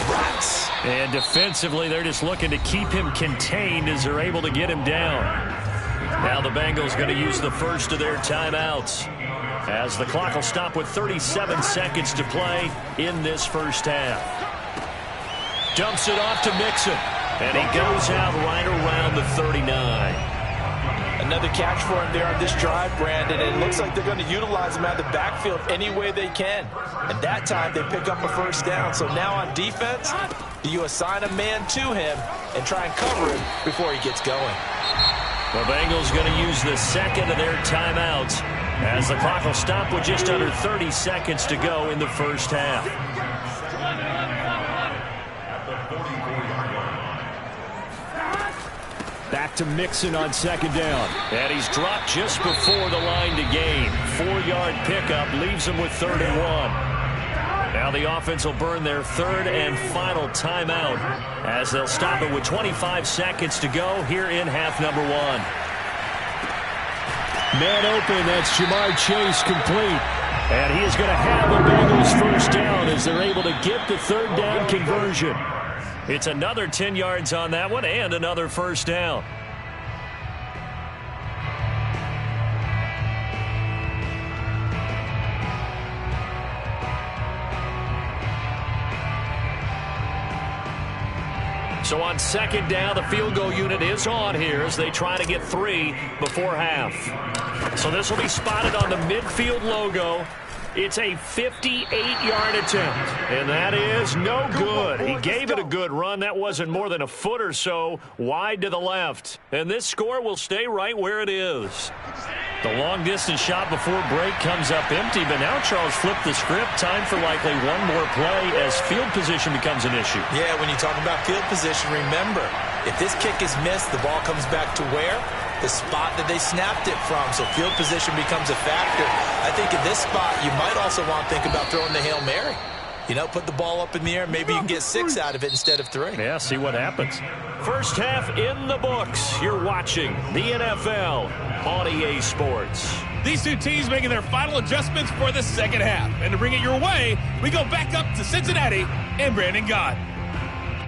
Rats. And defensively, they're just looking to keep him contained as they're able to get him down. Now the Bengals going to use the first of their timeouts, as the clock will stop with 37 seconds to play in this first half. Dumps it off to Mixon, and he goes out right around the 39. Another catch for him there on this drive, Brandon, and it looks like they're going to utilize him out of the backfield any way they can. And that time they pick up a first down. So now on defense, you assign a man to him and try and cover him before he gets going. The Bengals going to use the second of their timeouts, as the clock will stop with just under 30 seconds to go in the first half. Back to Mixon on 2nd down. And he's dropped just before the line to gain. 4-yard pickup leaves him with 3rd and 1. Now the offense will burn their 3rd and final timeout, as they'll stop it with 25 seconds to go here in half number 1. Man open, that's Jamar Chase complete. And he is going to have the Bengals first down as they're able to get the 3rd down conversion. It's another 10 yards on that one and another first down. So on 2nd down, the field goal unit is on here as they try to get 3 before half. So this will be spotted on the midfield logo. It's a 58-yard attempt, and that is no good. He gave it a good run. That wasn't more than a foot or so wide to the left. And this score will stay right where it is. The long-distance shot before break comes up empty, but now Charles flipped the script. Time for likely one more play as field position becomes an issue. Yeah, when you talk about field position, remember, if this kick is missed, the ball comes back to where? The spot that they snapped it from. So field position becomes a factor. I think in this spot, you might also want to think about throwing the Hail Mary. You know, put the ball up in the air. Maybe you can get 6 out of it instead of 3. Yeah, see what happens. First half in the books. You're watching the NFL on EA Sports. These two teams making their final adjustments for the second half. And to bring it your way, we go back up to Cincinnati and Brandon Gott.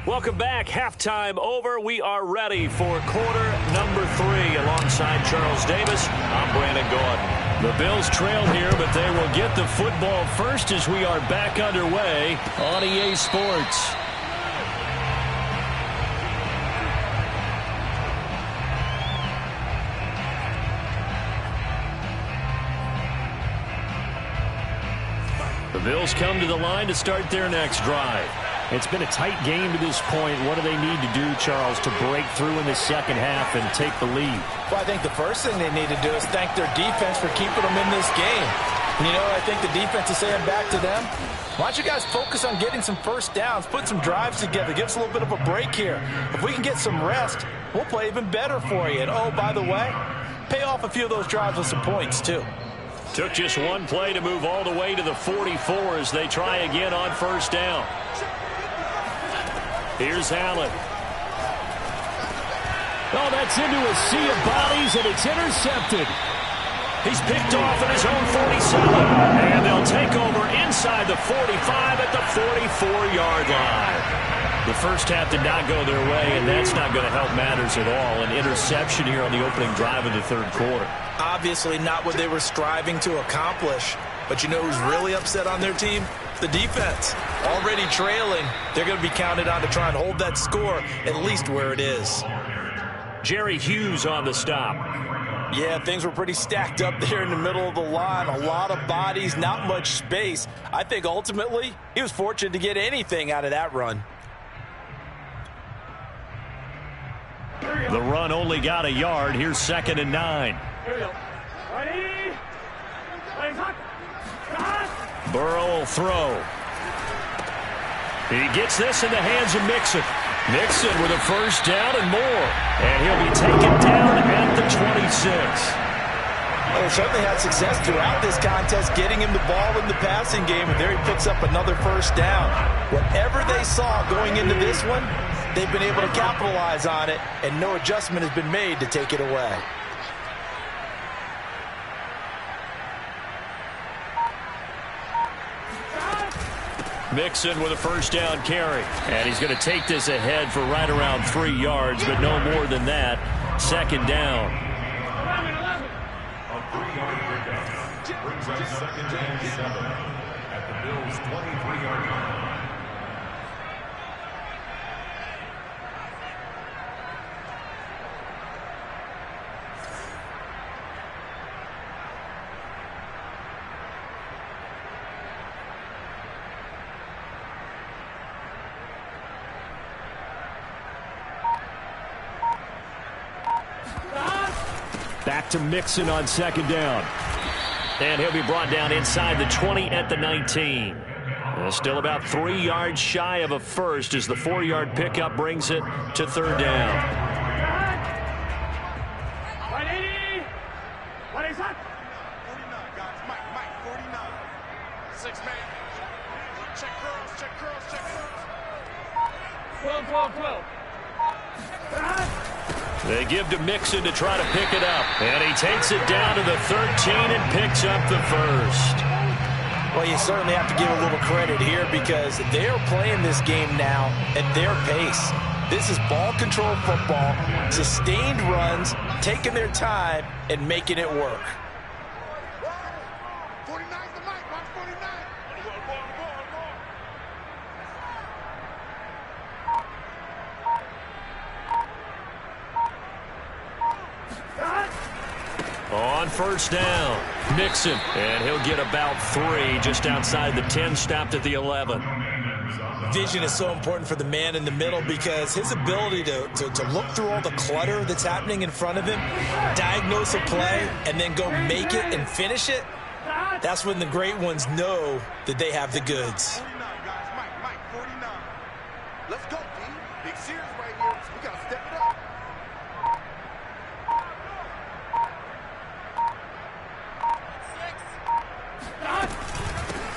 Welcome back. Halftime over. We are ready for quarter number 3 alongside Charles Davis. I'm Brandon Gaudin. The Bills trail here, but they will get the football first as we are back underway on EA Sports. The Bills come to the line to start their next drive. It's been a tight game to this point. What do they need to do, Charles, to break through in the second half and take the lead? Well, I think the first thing they need to do is thank their defense for keeping them in this game. And you know, I think the defense is saying back to them, why don't you guys focus on getting some first downs, put some drives together, give us a little bit of a break here. If we can get some rest, we'll play even better for you. And, oh, by the way, pay off a few of those drives with some points, too. Took just one play to move all the way to the 44 as they try again on first down. Here's Allen. Oh, that's into a sea of bodies, and it's intercepted. He's picked off at his own 47. And they'll take over inside the 45 at the 44-yard line. The first half did not go their way, and that's not going to help matters at all. An interception here on the opening drive of the third quarter. Obviously not what they were striving to accomplish. But you know who's really upset on their team? The defense. Already trailing. They're going to be counted on to try and hold that score at least where it is. Jerry Hughes on the stop. Yeah, things were pretty stacked up there in the middle of the line. A lot of bodies, not much space. I think ultimately he was fortunate to get anything out of that run. The run only got a yard. Here's 2nd and 9. Burrow will throw. He gets this in the hands of Mixon. Mixon with a first down and more. And he'll be taken down at the 26. Well, they certainly had success throughout this contest getting him the ball in the passing game, and there he picks up another first down. Whatever they saw going into this one, they've been able to capitalize on it, and no adjustment has been made to take it away. Mixon with a first down carry. And he's going to take this ahead for right around 3 yards, but no more than that. 2nd down. A 3-yard pickup brings up 2nd and 7 at the Bills' 23-yard line. Back to Mixon on 2nd down. And he'll be brought down inside the 20 at the 19. Still about 3 yards shy of a first as the 4-yard pickup brings it to 3rd down. 180. What is that? 49, guys. Mike, 49. 6 man. Check curls. 12. They give to Mixon to try to pick it up. And he takes it down to the 13 and picks up the first. Well, you certainly have to give a little credit here because they're playing this game now at their pace. This is ball control football, sustained runs, taking their time, and making it work. 49's the mic. Watch 49. On first down, Mixon, and he'll get about 3 just outside the 10, stopped at the 11. Vision is so important for the man in the middle because his ability to look through all the clutter that's happening in front of him, diagnose a play, and then go make it and finish it, that's when the great ones know that they have the goods. 49, guys. Mike, 49. Let's go, D. Big series right here. We got to step it up.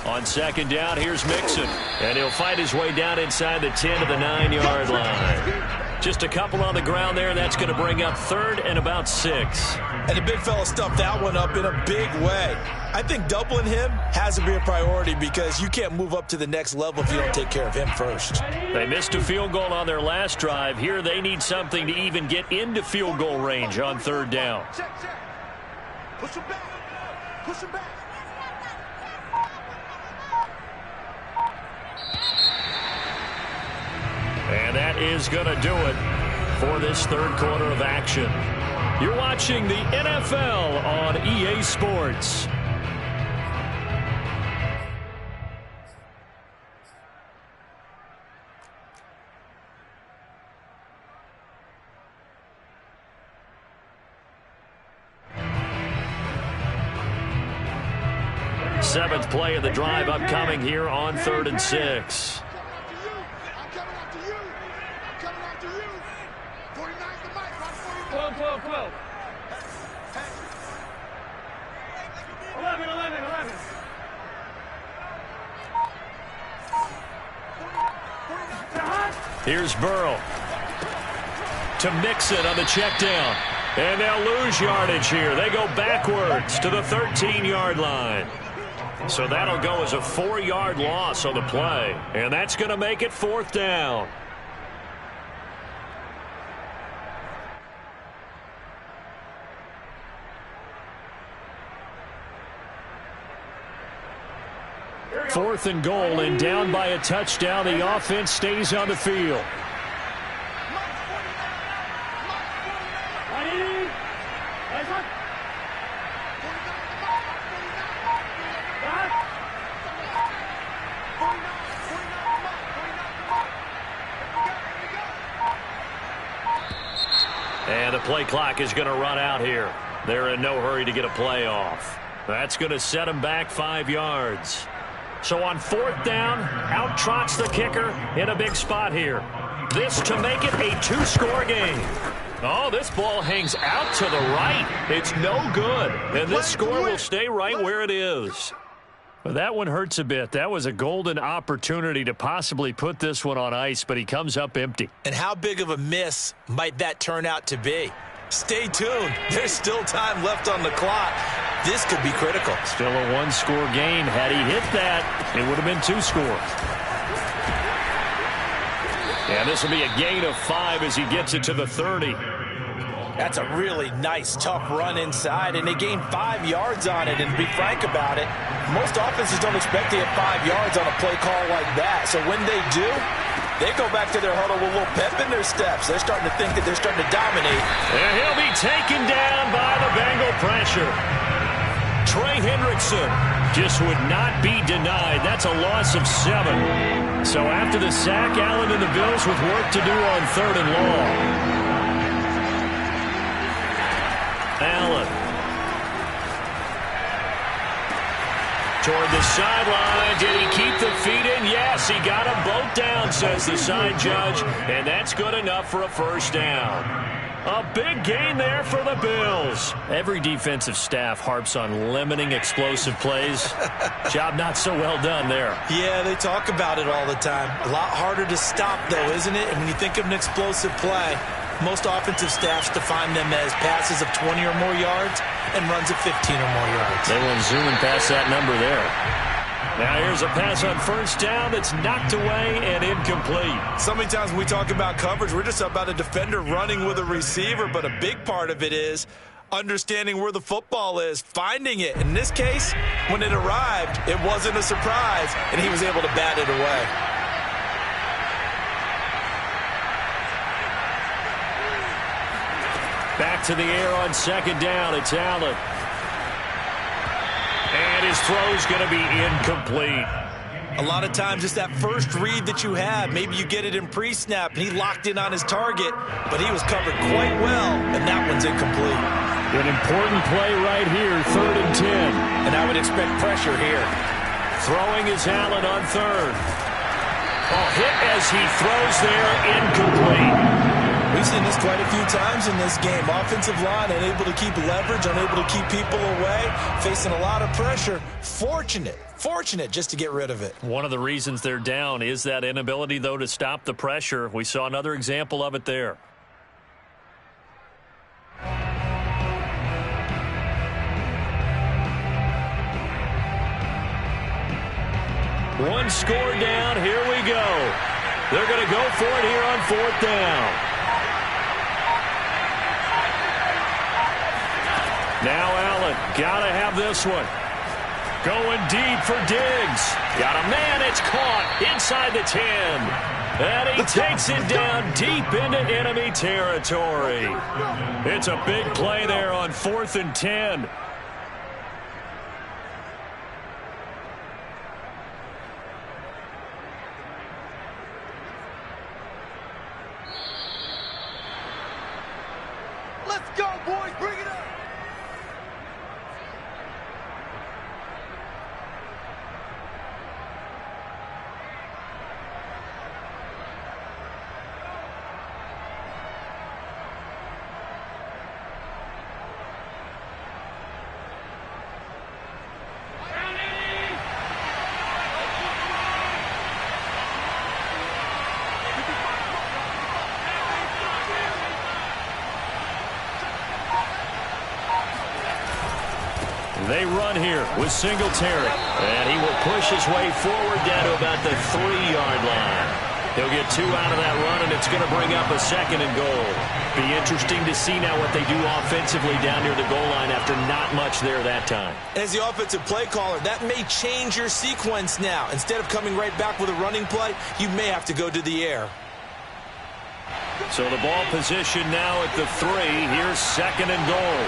On 2nd down, here's Mixon, and he'll fight his way down inside the 10 to the 9-yard line. Just a couple on the ground there, and that's going to bring up 3rd and about 6. And the big fella stuffed that one up in a big way. I think doubling him has to be a priority because you can't move up to the next level if you don't take care of him first. They missed a field goal on their last drive. Here they need something to even get into field goal range on 3rd down. Check. Push him back. And that is going to do it for this 3rd quarter of action. You're watching the NFL on EA Sports. 7th play of the drive upcoming here on 3rd and 6. I'm coming after you. I'm coming after you. 49's the mic. 12, 12, 12. 11, 11, 11. Here's Burrow to Mixon on the check down. And they'll lose yardage here. They go backwards to the 13-yard line. So that'll go as a 4-yard loss on the play. And that's going to make it 4th down. Fourth and goal, and down by a touchdown. The offense stays on the field. And the play clock is going to run out here. They're in no hurry to get a play off. That's going to set them back 5 yards. So on 4th down, out trots the kicker in a big spot here. This to make it a 2-score game. Oh, this ball hangs out to the right. It's no good. And this score will stay right where it is. Well, that one hurts a bit. That was a golden opportunity to possibly put this one on ice, but he comes up empty. And how big of a miss might that turn out to be? Stay tuned. There's still time left on the clock. This could be critical. Still a 1-score game. Had he hit that, it would have been 2 scores. And this will be a gain of 5 as he gets it to the 30. That's a really nice, tough run inside, and they gained 5 yards on it. And to be frank about it, most offenses don't expect to get 5 yards on a play call like that. So when they do, they go back to their huddle with a little pep in their steps. They're starting to think that they're starting to dominate. And he'll be taken down by the Bengal pressure. Trey Hendrickson just would not be denied. That's a loss of 7. So after the sack, Allen and the Bills with work to do on 3rd and long. Allen toward the sideline. Did he keep the feet in? Yes, he got them both down, says the side judge, and that's good enough for a 1st down. A big gain there for the Bills. Every defensive staff harps on limiting explosive plays. Job not so well done there. Yeah, they talk about it all the time. A lot harder to stop, though, isn't it? And when you think of an explosive play, most offensive staffs define them as passes of 20 or more yards and runs of 15 or more yards. They went zooming past that number there. Now here's a pass on 1st down that's knocked away and incomplete. So many times when we talk about coverage, we're just about a defender running with a receiver, but a big part of it is understanding where the football is, finding it. In this case, when it arrived, it wasn't a surprise, and he was able to bat it away. Back to the air on 2nd down. It's Allen. And his throw's going to be incomplete. A lot of times it's that first read that you have. Maybe you get it in pre-snap, and he locked in on his target, but he was covered quite well, and that one's incomplete. An important play right here, 3rd and 10. And I would expect pressure here. Throwing is Allen on 3rd. Oh, hit as he throws there, incomplete. We've seen this quite a few times in this game. Offensive line unable to keep leverage, unable to keep people away, facing a lot of pressure. Fortunate just to get rid of it. One of the reasons they're down is that inability, though, to stop the pressure. We saw another example of it there. One score down. Here we go. They're going to go for it here on 4th down. Now Allen, gotta have this one. Going deep for Diggs. Got a man, it's caught inside the 10. And he takes it down deep into enemy territory. It's a big play there on 4th and 10. Let's go, boys. Bring it up. They run here with Singletary. And he will push his way forward down to about the 3-yard line. He'll get 2 out of that run, and it's going to bring up a 2nd and goal. Be interesting to see now what they do offensively down near the goal line after not much there that time. As the offensive play caller, that may change your sequence now. Instead of coming right back with a running play, you may have to go to the air. So the ball position now at the 3. Here's 2nd and goal.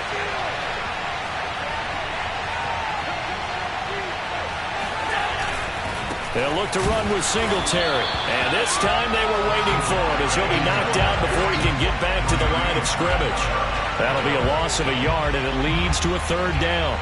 They'll look to run with Singletary. And this time they were waiting for him as he'll be knocked down before he can get back to the line of scrimmage. That'll be a loss of a yard, and it leads to a 3rd down.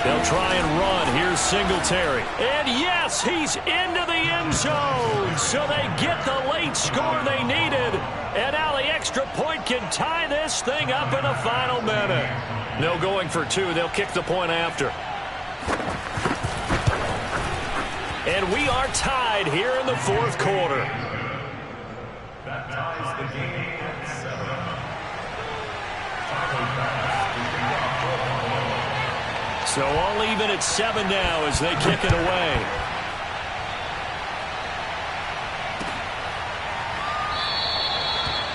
They'll try and run. Here's Singletary. And yes, he's into the end zone. So they get the late score they needed. And now the extra point can tie this thing up in the final minute. No going for 2. They'll kick the point after. And we are tied here in the 4th quarter. That ties the game at 7. So all even at 7 now as they kick it away.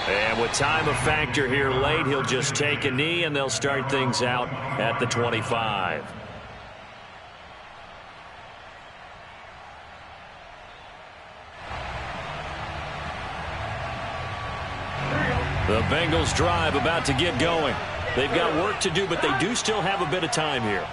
And with time a factor here late, he'll just take a knee and they'll start things out at the 25. The Bengals drive about to get going. They've got work to do, but they do still have a bit of time here.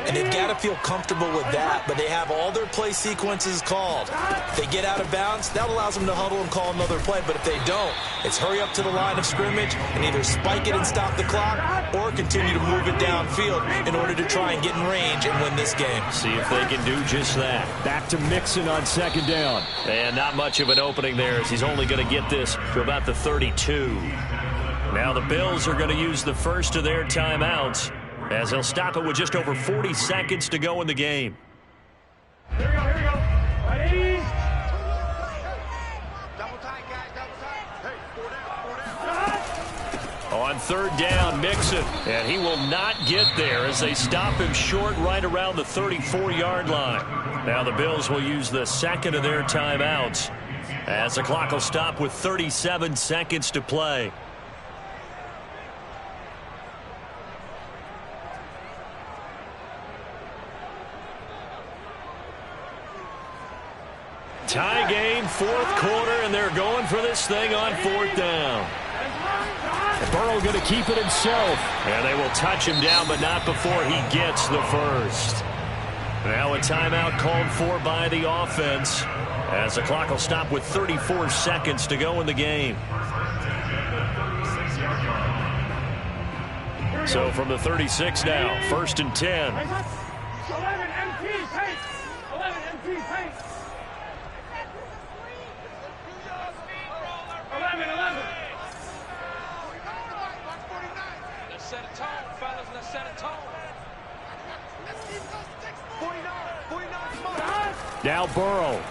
And they've got to feel comfortable with that, but they have all their play sequences called. If they get out of bounds, that allows them to huddle and call another play, but if they don't, it's hurry up to the line of scrimmage and either spike it and stop the clock or continue to move it downfield in order to try and get in range and win this game. See if they can do just that. Back to Mixon on 2nd down. And not much of an opening there as he's only going to get this to about the 32. Now the Bills are going to use the first of their timeouts as they'll stop it with just over 40 seconds to go in the game. Here we go, here we go. Ready? Double tight, guys, double tight. Hey, 4 down. On 3rd down, Mixon. And he will not get there as they stop him short right around the 34-yard line. Now the Bills will use the 2nd of their timeouts as the clock will stop with 37 seconds to play. Tie game, 4th quarter, and they're going for this thing on 4th down. Burrow going to keep it himself. And they will touch him down, but not before he gets the first. Now a timeout called for by the offense as the clock will stop with 34 seconds to go in the game. So from the 36 now, 1st and 10. 11 MT pace. 11 MT pace. 11. Let's set a tone, fellas. Let's set a tone. Now Burrow.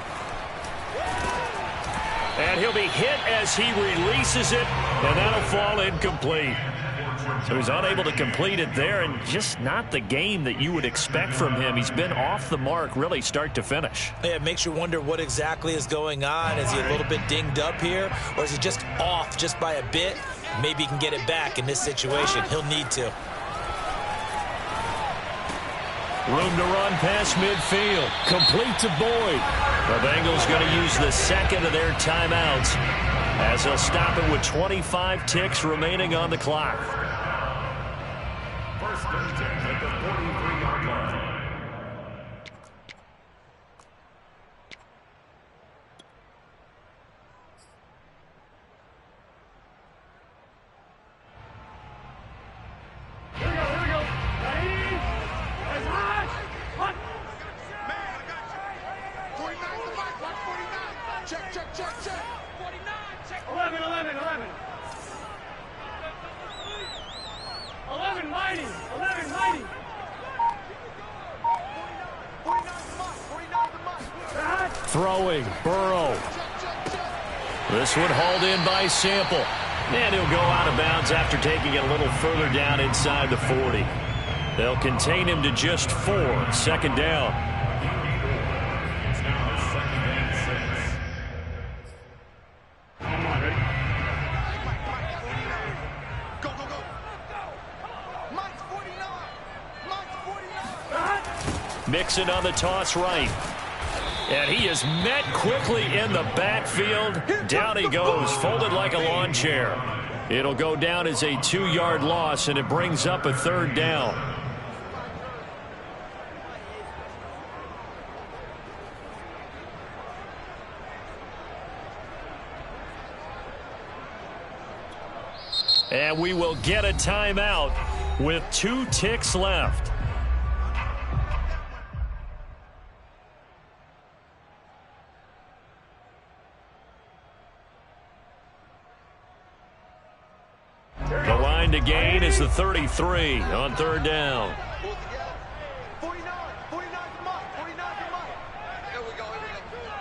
And he'll be hit as he releases it, and that'll fall incomplete. So he's unable to complete it there, and just not the game that you would expect from him. He's been off the mark really start to finish. Yeah, it makes you wonder what exactly is going on. Is he a little bit dinged up here, or is he just off just by a bit? Maybe he can get it back in this situation. He'll need to. Room to run past midfield. Complete to Boyd. The Bengals going to use the 2nd of their timeouts as they'll stop it with 25 ticks remaining on the clock. 1st and 10 at the 43-yard line. Here we go. Ready? Let's march. Hut. Man, I got you. 49 to Mike, watch 49. Check. 49, check. 11. 90. 11, 90. 49 to Mike. Throwing, Burrow. This one hauled in by Sample. And he'll go out of bounds after taking it a little further down inside the 40. They'll contain him to just 4. Second down. It's now 2nd and 6. Go, go, go. Mike's 49. Mike's 49. Mixon on the toss right. And he is met quickly in the backfield. Down he goes, folded like a lawn chair. It'll go down as a 2-yard loss, and it brings up a 3rd down. And we will get a timeout with 2 ticks left. The line to gain is the 33 on 3rd down. 49. 49 to Mike. 49 to Mike. Here we go. Here we go.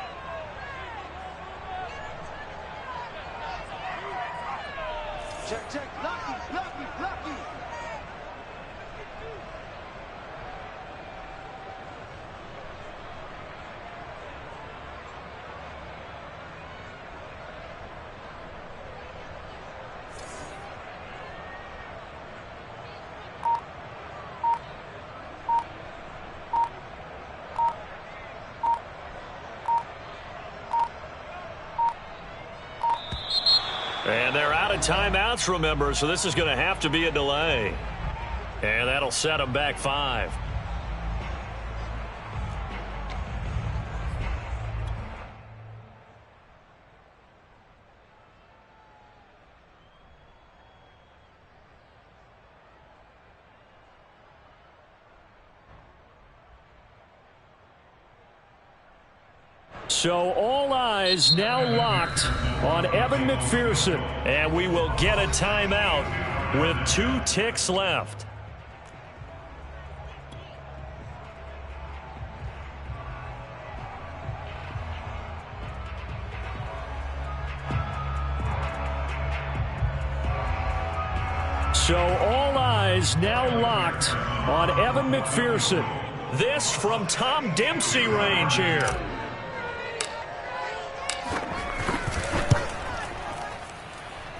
Check, check. Lucky, lucky, lucky. And they're out of timeouts, remember, so this is going to have to be a delay. And that'll set them back 5. So all eyes now locked on Evan McPherson. And we will get a timeout with 2 ticks left. So all eyes now locked on Evan McPherson. This from Tom Dempsey range here.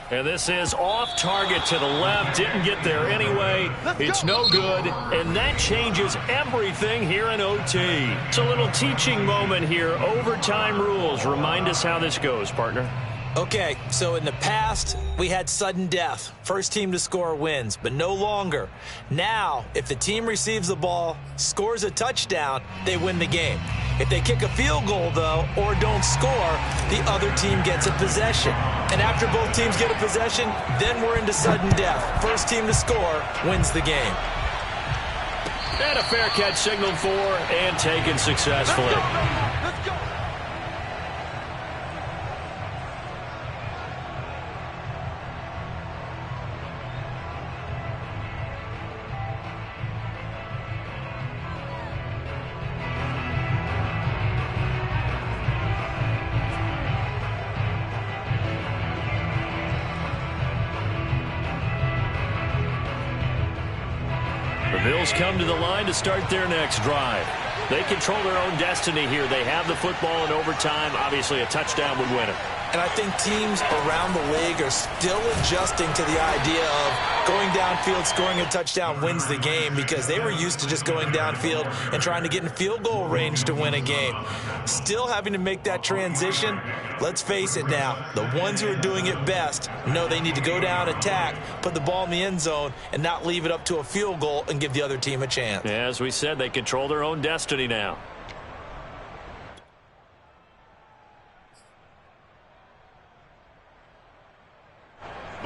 And this is off target to the left. Didn't get there anyway. It's no good. And that changes everything here in OT. It's a little teaching moment here. Overtime rules. Remind us how this goes, partner. Okay, so in the past, we had sudden death. First team to score wins, but no longer. Now, if the team receives the ball, scores a touchdown, they win the game. If they kick a field goal, though, or don't score, the other team gets a possession. And after both teams get a possession, then we're into sudden death. First team to score wins the game. And a fair catch signaled for and taken successfully. Let's go. The Bills come to the line to start their next drive. They control their own destiny here. They have the football in overtime. Obviously, a touchdown would win it. And I think teams around the league are still adjusting to the idea of going downfield, scoring a touchdown wins the game, because they were used to just going downfield and trying to get in field goal range to win a game. Still having to make that transition. Let's face it now, the ones who are doing it best know they need to go down, attack, put the ball in the end zone, and not leave it up to a field goal and give the other team a chance. As we said, they control their own destiny now.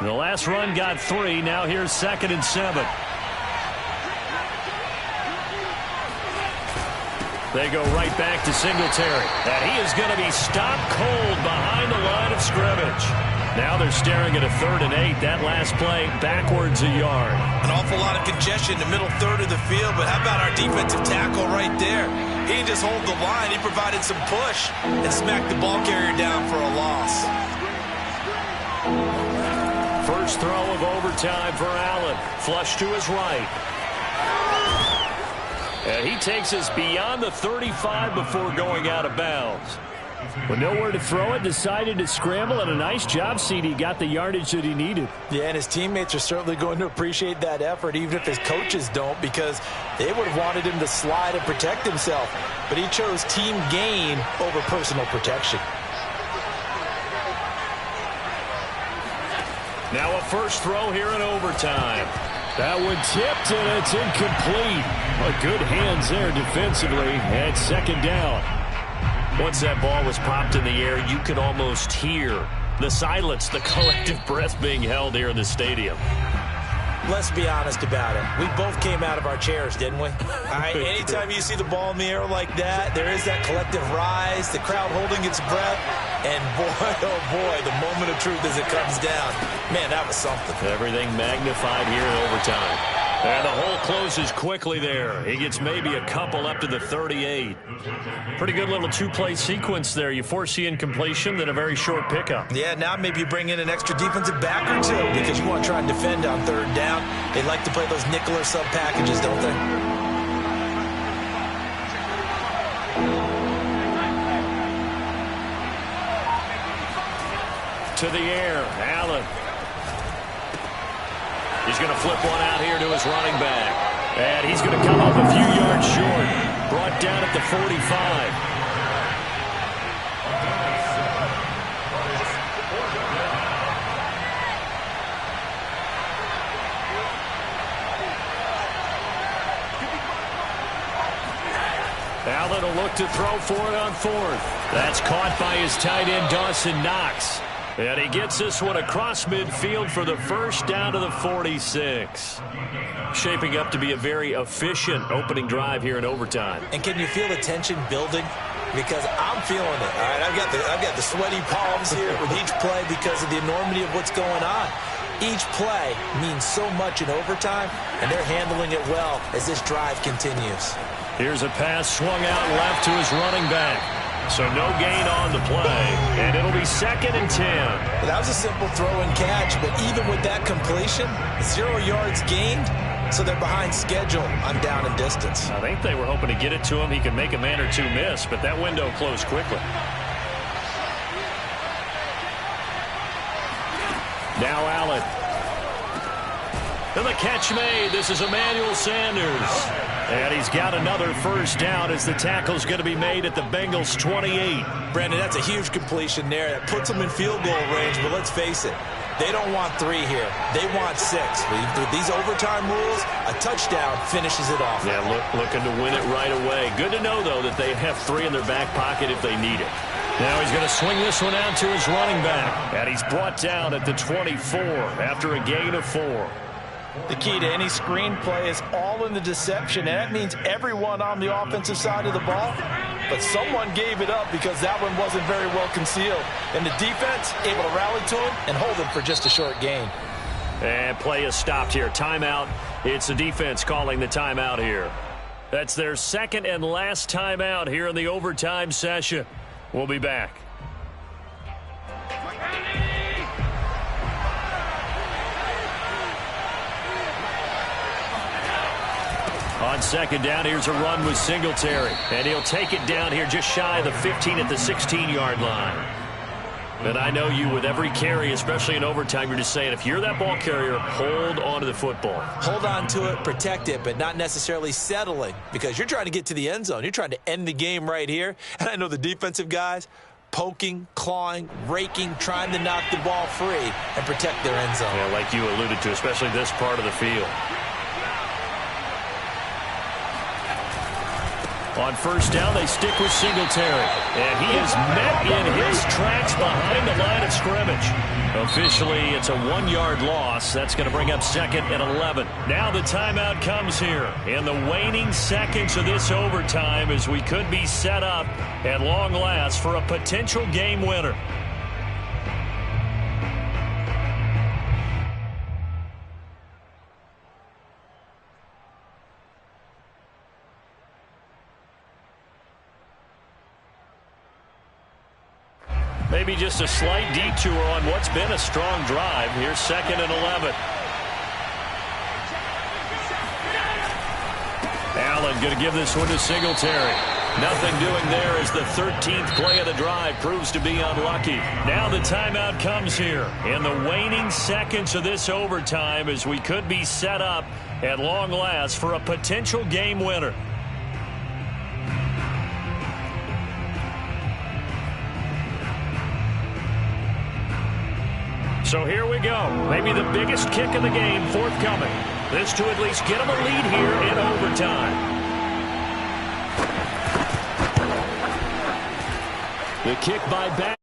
The last run got 3. Now here's 2nd and 7. They go right back to Singletary. And he is going to be stopped cold behind the line of scrimmage. Now they're staring at a 3rd and 8. That last play backwards a yard. An awful lot of congestion in the middle third of the field, but how about our defensive tackle right there? He didn't just hold the line. He provided some push and smacked the ball carrier down for a loss. First throw of overtime for Allen. Flush to his right. And he takes us beyond the 35 before going out of bounds. With nowhere to throw it, decided to scramble, and a nice job, CD. Got the yardage that he needed. Yeah, and his teammates are certainly going to appreciate that effort, even if his coaches don't, because they would have wanted him to slide and protect himself. But he chose team gain over personal protection. Now a first throw here in overtime. That one tipped, and it's incomplete. But good hands there defensively at 2nd down. Once that ball was popped in the air, you could almost hear the silence, the collective breath being held here in the stadium. Let's be honest about it. We both came out of our chairs, didn't we? All right, anytime you see the ball in the air like that, there is that collective rise, the crowd holding its breath, and boy, oh boy, the moment of truth as it comes down. Man, that was something. Everything magnified here in overtime. And the hole closes quickly there. He gets maybe a couple up to the 38. Pretty good little 2-play sequence there. You force the incompletion, then a very short pickup. Yeah, now maybe you bring in an extra defensive back or two because you want to try and defend on 3rd down. They like to play those nickel or sub packages, don't they? To the air, Allen. He's going to flip one out here to his running back. And he's going to come up a few yards short. Brought down at the 45. Allen will look to throw for it on 4th. That's caught by his tight end, Dawson Knox. And he gets this one across midfield for the first down to the 46. Shaping up to be a very efficient opening drive here in overtime. And can you feel the tension building? Because I'm feeling it. All right, I've got the sweaty palms here with each play because of the enormity of what's going on. Each play means so much in overtime, and they're handling it well as this drive continues. Here's a pass swung out left to his running back. So no gain on the play, and it'll be 2nd and 10. Well, that was a simple throw and catch, but even with that completion, 0 yards gained, so they're behind schedule on down and distance. I think they were hoping to get it to him. He could make a man or two miss, but that window closed quickly. Now Allen. And the catch made. This is Emmanuel Sanders. And he's got another first down as the tackle's going to be made at the Bengals' 28. Brandon, that's a huge completion there. That puts them in field goal range, but let's face it. They don't want 3 here. They want 6. With these overtime rules, a touchdown finishes it off. Yeah, looking to win it right away. Good to know, though, that they have 3 in their back pocket if they need it. Now he's going to swing this one out to his running back. And he's brought down at the 24 after a gain of 4. The key to any screen play is all in the deception, and that means everyone on the offensive side of the ball. But someone gave it up because that one wasn't very well concealed. And the defense able to rally to him and hold him for just a short gain. And play is stopped here. Timeout. It's the defense calling the timeout here. That's their 2nd and last timeout here in the overtime session. We'll be back. On 2nd down, here's a run with Singletary. And he'll take it down here just shy of the 15 at the 16-yard line. And I know you, with every carry, especially in overtime, you're just saying, if you're that ball carrier, hold on to the football. Hold on to it, protect it, but not necessarily settling, because you're trying to get to the end zone. You're trying to end the game right here. And I know the defensive guys poking, clawing, raking, trying to knock the ball free and protect their end zone. Yeah, like you alluded to, especially this part of the field. On 1st down, they stick with Singletary. And he is met in his tracks behind the line of scrimmage. Officially, it's a 1-yard loss. That's going to bring up 2nd and 11. Now the timeout comes here in the waning seconds of this overtime as we could be set up at long last for a potential game winner. Maybe just a slight detour on what's been a strong drive. Here's 2nd and 11. Allen going to give this one to Singletary. Nothing doing there as the 13th play of the drive proves to be unlucky. Now the timeout comes here in the waning seconds of this overtime as we could be set up at long last for a potential game winner. So here we go. Maybe the biggest kick of the game forthcoming. This to at least get them a lead here in overtime. The kick by back.